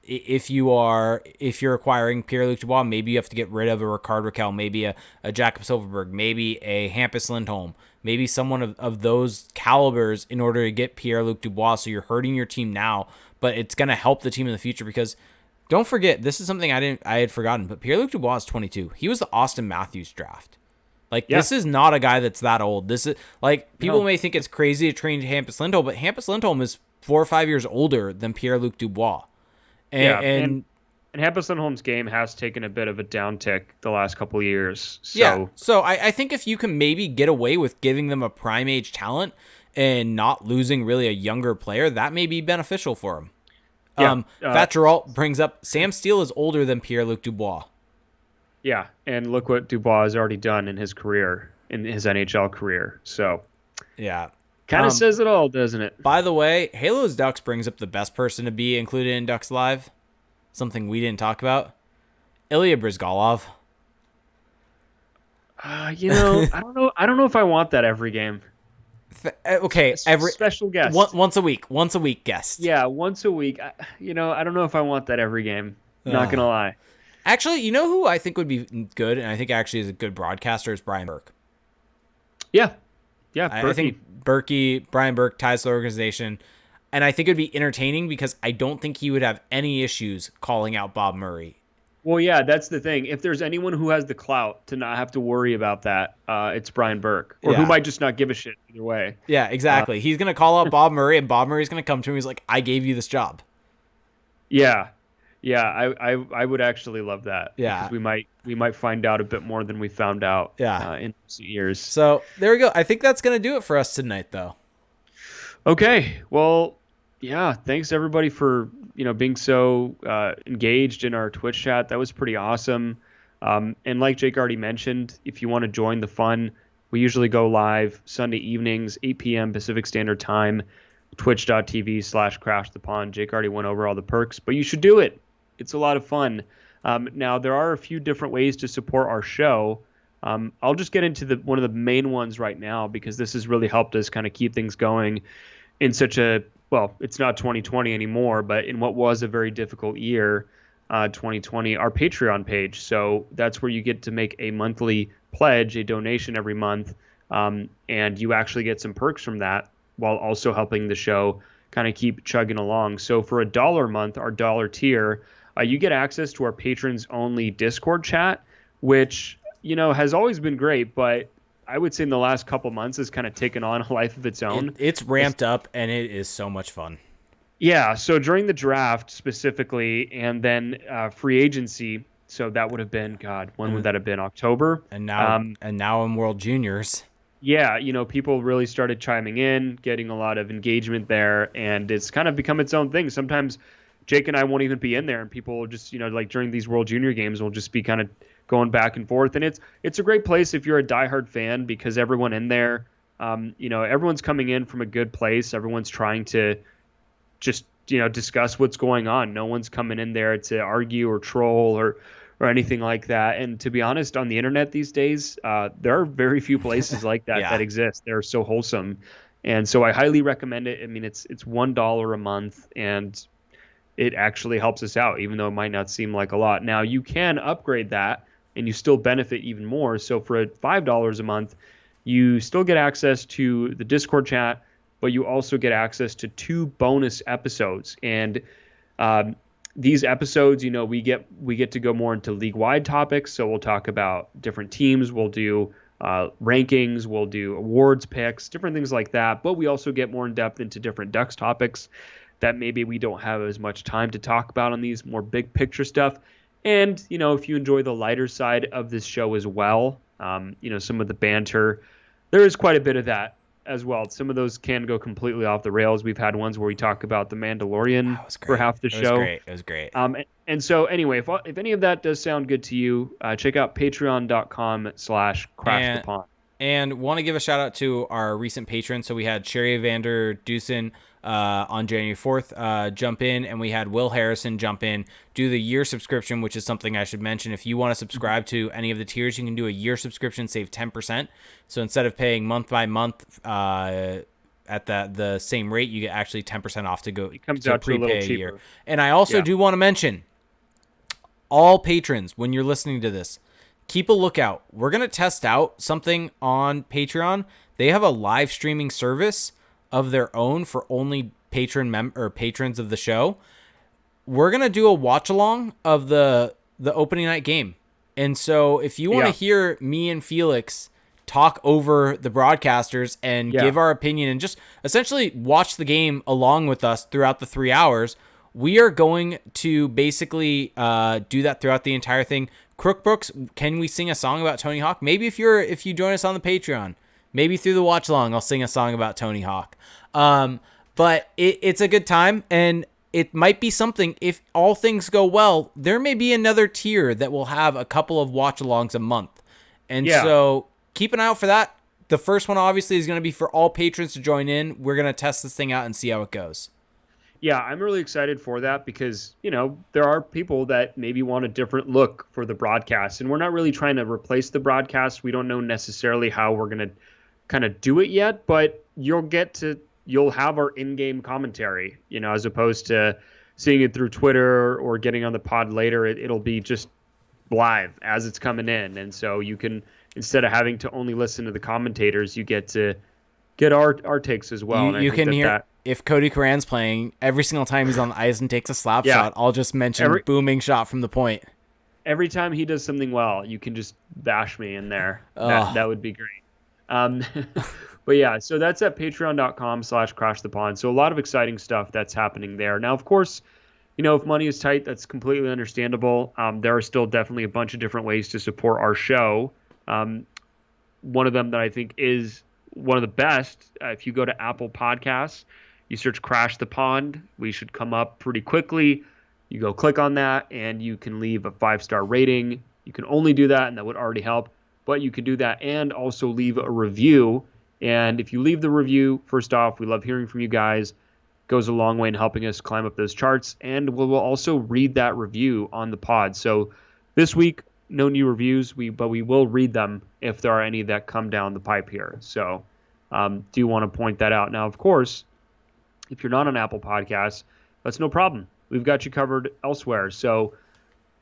If you're acquiring Pierre-Luc Dubois, maybe you have to get rid of a Rickard Rakell, maybe a Jakob Silfverberg, maybe a Hampus Lindholm, maybe someone of those calibers in order to get Pierre-Luc Dubois. So you're hurting your team now, but it's going to help the team in the future because don't forget, this is something I had forgotten, but Pierre-Luc Dubois is 22. He was the Austin Matthews draft. This is not a guy that's that old. This is people may think it's crazy to train Hampus Lindholm, but Hampus Lindholm is 4 or 5 years older than Pierre-Luc Dubois. And Hampus Lindholm's game has taken a bit of a downtick the last couple of years. So. Yeah, so I think if you can maybe get away with giving them a prime age talent and not losing really a younger player, that may be beneficial for him. Yeah, Fat Geralt brings up Sam Steele is older than Pierre-Luc Dubois. Yeah, and look what Dubois has already done in his career, in his NHL career. So, yeah. Kind of says it all, doesn't it? By the way, Halo's Ducks brings up the best person to be included in Ducks Live. Something we didn't talk about. Ilya Bryzgalov. I don't know. I don't know if I want that every game. Okay, every special guest. Once a week guest. Yeah, once a week. I don't know if I want that every game. Not gonna lie. Actually, you know who I think would be good, and I think actually is a good broadcaster, is Brian Burke. Yeah. I think Brian Burke ties the organization, and I think it would be entertaining because I don't think he would have any issues calling out Bob Murray. Well, yeah, that's the thing. If there's anyone who has the clout to not have to worry about that, it's Brian Burke, or who might just not give a shit either way. Yeah, exactly. He's going to call out Bob Murray, and Bob Murray's going to come to him. He's like, I gave you this job. Yeah, I would actually love that. Yeah, because we might find out a bit more than we found out. Yeah. In recent years. So there we go. I think that's going to do it for us tonight, though. Okay. Well, yeah. Thanks everybody for being so engaged in our Twitch chat. That was pretty awesome. And like Jake already mentioned, if you want to join the fun, we usually go live Sunday evenings, 8 p.m. Pacific Standard Time, twitch.tv/crashthepond. Jake already went over all the perks, but you should do it. It's a lot of fun. Now, there are a few different ways to support our show. I'll just get into one of the main ones right now because this has really helped us kind of keep things going in such a, well, it's not 2020 anymore, but in what was a very difficult year, 2020, our Patreon page. So that's where you get to make a monthly pledge, a donation every month, and you actually get some perks from that while also helping the show kind of keep chugging along. So for $1 a month, our dollar tier, you get access to our patrons only Discord chat, which, has always been great, but I would say in the last couple months has kind of taken on a life of its own. It's ramped up and it is so much fun. Yeah. So during the draft specifically, and then free agency. So that would have been, God, when would that have been? October. And now in World Juniors. Yeah, people really started chiming in, getting a lot of engagement there, and it's kind of become its own thing. Sometimes Jake and I won't even be in there, and people will just, like during these World Junior games, we'll just be kind of going back and forth. And it's a great place if you're a diehard fan because everyone in there Everyone's coming in from a good place. Everyone's trying to just discuss what's going on. No one's coming in there to argue or troll or anything like that. And to be honest, on the internet these days, there are very few places like that Yeah. that exist. They're so wholesome, and so I highly recommend it. I mean, it's $1 a month, and it actually helps us out, even though it might not seem like a lot. Now you can upgrade that, and you still benefit even more. So for $5 a month, you still get access to the Discord chat, but you also get access to 2 bonus episodes. And these episodes, we get to go more into league-wide topics. So we'll talk about different teams. We'll do rankings. We'll do awards picks, different things like that. But we also get more in depth into different Ducks topics that maybe we don't have as much time to talk about on these more big picture stuff. And if you enjoy the lighter side of this show as well, some of the banter, there is quite a bit of that as well. Some of those can go completely off the rails. We've had ones where we talk about the Mandalorian That was for great. half the It was show. great. It was great. And so anyway, if any of that does sound good to you, check out patreon.com/crash the pond. And want to give a shout out to our recent patrons. So we had Sherry Vander Dusen on January 4th jump in, and we had Will Harrison jump in, do the year subscription, which is something I should mention. If you want to subscribe to any of the tiers, you can do a year subscription, save 10%. So instead of paying month by month at the same rate, you get actually 10% off to go It comes to out to a little prepay a cheaper. year. And I also do want to mention, all patrons, when you're listening to this, keep a lookout. We're going to test out something on Patreon. They have a live streaming service of their own for only patrons of the show. We're going to do a watch along of the opening night game. And so if you want to hear me and Felix talk over the broadcasters and give our opinion and just essentially watch the game along with us throughout the 3 hours, we are going to basically do that throughout the entire thing. Crookbrooks, can we sing a song about Tony Hawk? Maybe if you join us on the Patreon, maybe through the watch along, I'll sing a song about Tony Hawk. But it's a good time, and it might be something. If all things go well, there may be another tier that will have a couple of watch alongs a month, and so keep an eye out for that. The first one obviously is going to be for all patrons to join in. We're going to test this thing out and see how it goes. Yeah, I'm really excited for that because, there are people that maybe want a different look for the broadcast, and we're not really trying to replace the broadcast. We don't know necessarily how we're going to kind of do it yet, but you'll have our in-game commentary, as opposed to seeing it through Twitter or getting on the pod later. It'll be just live as it's coming in. And so you can, instead of having to only listen to the commentators, you get to get our takes as well. You can hear if Cody Curran's playing, every single time he's on the ice and takes a slap shot, I'll just mention booming shot from the point. Every time he does something well, you can just bash me in there. That would be great. But yeah, so that's at patreon.com/crashthepond. So a lot of exciting stuff that's happening there. Now, of course, if money is tight, that's completely understandable. There are still definitely a bunch of different ways to support our show. One of them that I think is one of the best, if you go to Apple Podcasts, you search Crash the Pond, we should come up pretty quickly. You go click on that, and you can leave a 5-star rating. You can only do that, and that would already help. But you can do that and also leave a review. And if you leave the review, first off, we love hearing from you guys. It goes a long way in helping us climb up those charts. And we will also read that review on the pod. So this week, no new reviews, but we will read them if there are any that come down the pipe here. So do want to point that out. Now, of course, if you're not on Apple Podcasts, that's no problem. We've got you covered elsewhere. So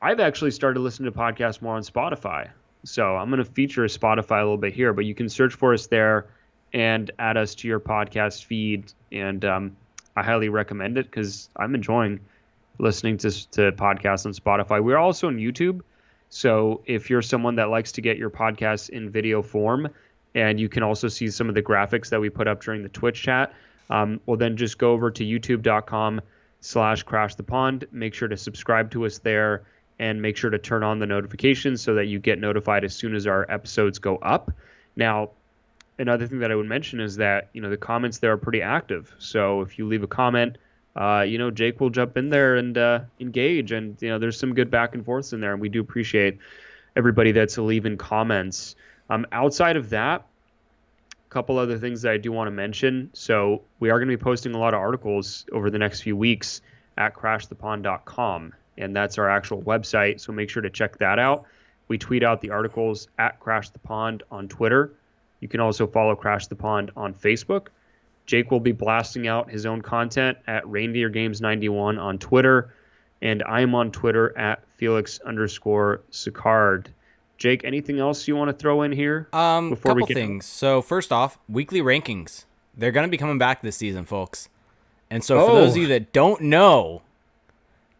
I've actually started listening to podcasts more on Spotify. So I'm going to feature Spotify a little bit here, but you can search for us there and add us to your podcast feed. And I highly recommend it because I'm enjoying listening to podcasts on Spotify. We're also on YouTube. So if you're someone that likes to get your podcasts in video form, and you can also see some of the graphics that we put up during the Twitch chat, well, then just go over to youtube.com/crashthepond. Make sure to subscribe to us there and make sure to turn on the notifications so that you get notified as soon as our episodes go up. Now, another thing that I would mention is that, the comments there are pretty active. So if you leave a comment, Jake will jump in there and engage. And, there's some good back and forths in there. And we do appreciate everybody that's leaving comments. Outside of that, couple other things that I do want to mention. So we are going to be posting a lot of articles over the next few weeks at crashthepond.com, and that's our actual website. So make sure to check that out. We tweet out the articles at Crash the Pond on Twitter. You can also follow Crash the Pond on Facebook. Jake will be blasting out his own content at Reindeer Games 91 on Twitter, and I am on Twitter at Felix_Sicard. Jake, anything else you want to throw in here before we Couple get things. So first off, weekly rankings. They're going to be coming back this season, folks. And so for those of you that don't know,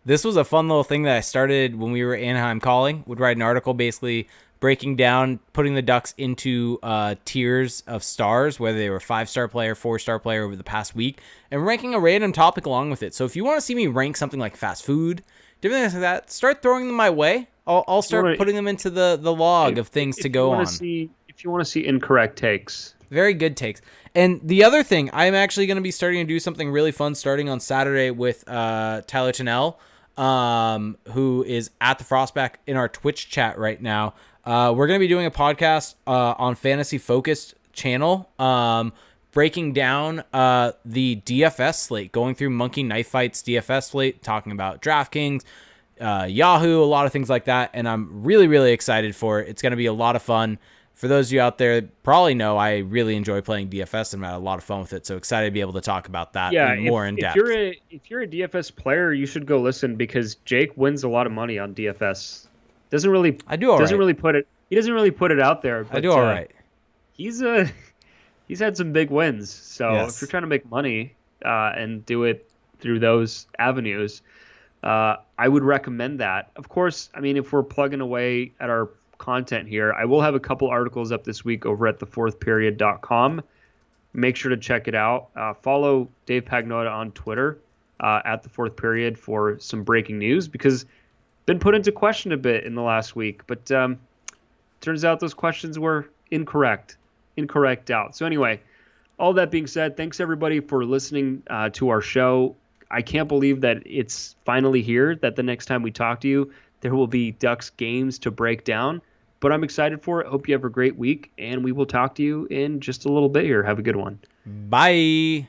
this was a fun little thing that I started when we were at Anaheim Calling. Would write an article basically breaking down, putting the Ducks into tiers of stars, whether they were 5-star player, 4-star player over the past week, and ranking a random topic along with it. So if you want to see me rank something like fast food, different things like that, start throwing them my way. I'll start putting them into the log of things to go on. If you want to see incorrect takes. Very good takes. And the other thing, I'm actually going to be starting to do something really fun starting on Saturday with Tyler Tennell, who is at the Frostback in our Twitch chat right now. We're going to be doing a podcast on Fantasy Focused channel, breaking down the DFS slate, going through Monkey Knife Fight's DFS slate, talking about DraftKings, Yahoo, a lot of things like that. And I'm really, really excited for it. It's going to be a lot of fun. For those of you out there that probably know, I really enjoy playing DFS and I had a lot of fun with it. So excited to be able to talk about that more in depth. If you're a DFS player, you should go listen because Jake wins a lot of money on DFS. He doesn't really put it out there. But, I do all right. He's had some big wins. So if you're trying to make money and do it through those avenues, I would recommend that. Of course, I mean, if we're plugging away at our content here, I will have a couple articles up this week over at thefourthperiod.com. Make sure to check it out. Follow Dave Pagnotta on Twitter at the Fourth Period for some breaking news, because been put into question a bit in the last week, but turns out those questions were incorrect out. So anyway, all that being said, thanks everybody for listening to our show. I can't believe that it's finally here, that the next time we talk to you, there will be Ducks games to break down. But I'm excited for it. Hope you have a great week, and we will talk to you in just a little bit here. Have a good one. Bye.